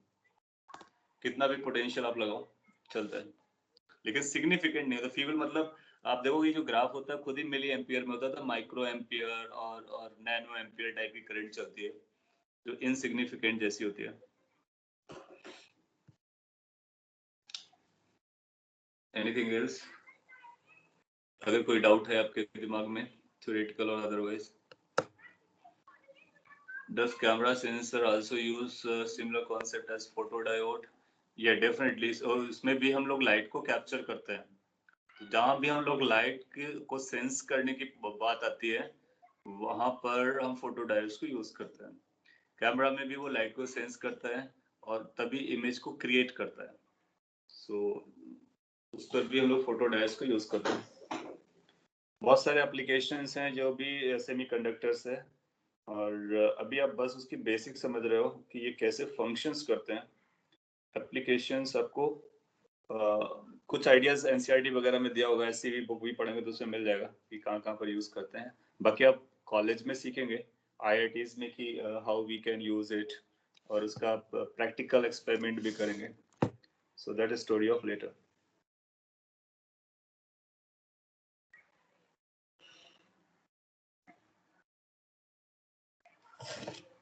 कितना भी पोटेंशियल आप लगाओ चलता है, लेकिन सिग्निफिकेंट नहीं होता। फीबल मतलब आप देखो ये जो ग्राफ होता है खुद ही मिली एम्पियर में होता था, माइक्रो एम्पियर और नैनो एम्पियर टाइप की करंट चलती है जो इनसिग्निफिकेंट जैसी होती है। Anything else? अगर कोई डाउट है आपके दिमाग में, थ्योरेटिकल और otherwise? Does camera sensor also use similar concept as photodiode? Yeah, definitely. So इसमें भी हम लोग लाइट को कैप्चर करते हैं। तो जहाँ भी हम लोग लाइट को सेंस करने की बात आती है वहां पर हम फोटोडायोड्स को यूज करते हैं। कैमरा में भी वो लाइट को सेंस करता है और तभी इमेज को क्रिएट करता है। सो उस पर भी हम लोग फोटोडायोड्स को यूज करते हैं। बहुत सारे एप्लीकेशंस हैं जो भी सेमीकंडक्टर्स है, और अभी आप बस उसकी बेसिक समझ रहे हो कि ये कैसे फंक्शंस करते हैं। एप्लीकेशंस आपको कुछ आइडियाज एनसीईआरटी वगैरह में दिया होगा, ऐसी भी बुक भी पढ़ेंगे तो उसमें मिल जाएगा कि कहाँ कहाँ पर यूज करते हैं। बाकी आप कॉलेज में सीखेंगे आईआईटीज में कि how we can use it, और उसका प्रैक्टिकल एक्सपेरिमेंट भी करेंगे। So that is story of later.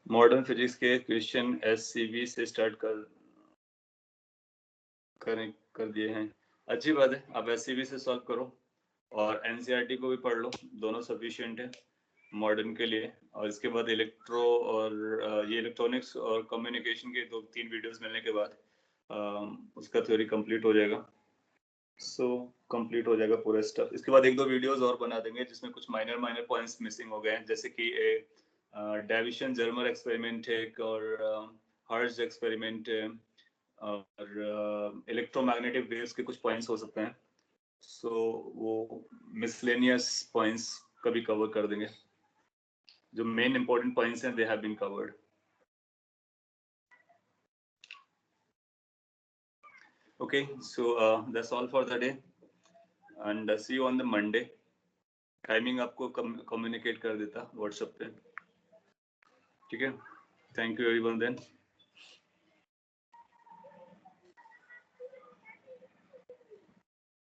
Modern physics के क्वेश्चन एससीवी से स्टार्ट कर दिए हैं। अच्छी बात है, आप एससीवी से सॉल्व करो और एनसीईआरटी को भी पढ़ लो, दोनों सफिशिएंट है मॉडर्न के लिए। और इसके बाद इलेक्ट्रो और ये इलेक्ट्रॉनिक्स और कम्युनिकेशन के 2-3 वीडियोस मिलने के बाद उसका थ्योरी कंप्लीट हो जाएगा। सो कंप्लीट हो जाएगा पूरा स्टफ। इसके बाद 1-2 वीडियोस और बना देंगे जिसमें कुछ माइनर पॉइंट्स मिसिंग हो गए हैं, जैसे कि डेविशन जर्मर एक्सपेरिमेंट है और हर्ट्ज एक्सपेरिमेंट है और इलेक्ट्रोमैग्नेटिक वेव्स के कुछ पॉइंट्स हो सकते हैं। सो वो मिसलेनियस पॉइंट्स कभी कवर कर देंगे, जो मेन इंपॉर्टेंट पॉइंट्स हैं they have been covered. Okay, so that's all for the day and see you on the Monday. Timing आपको कम्युनिकेट कर देता व्हाट्सएप पे, ठीक है? Thank you everyone then.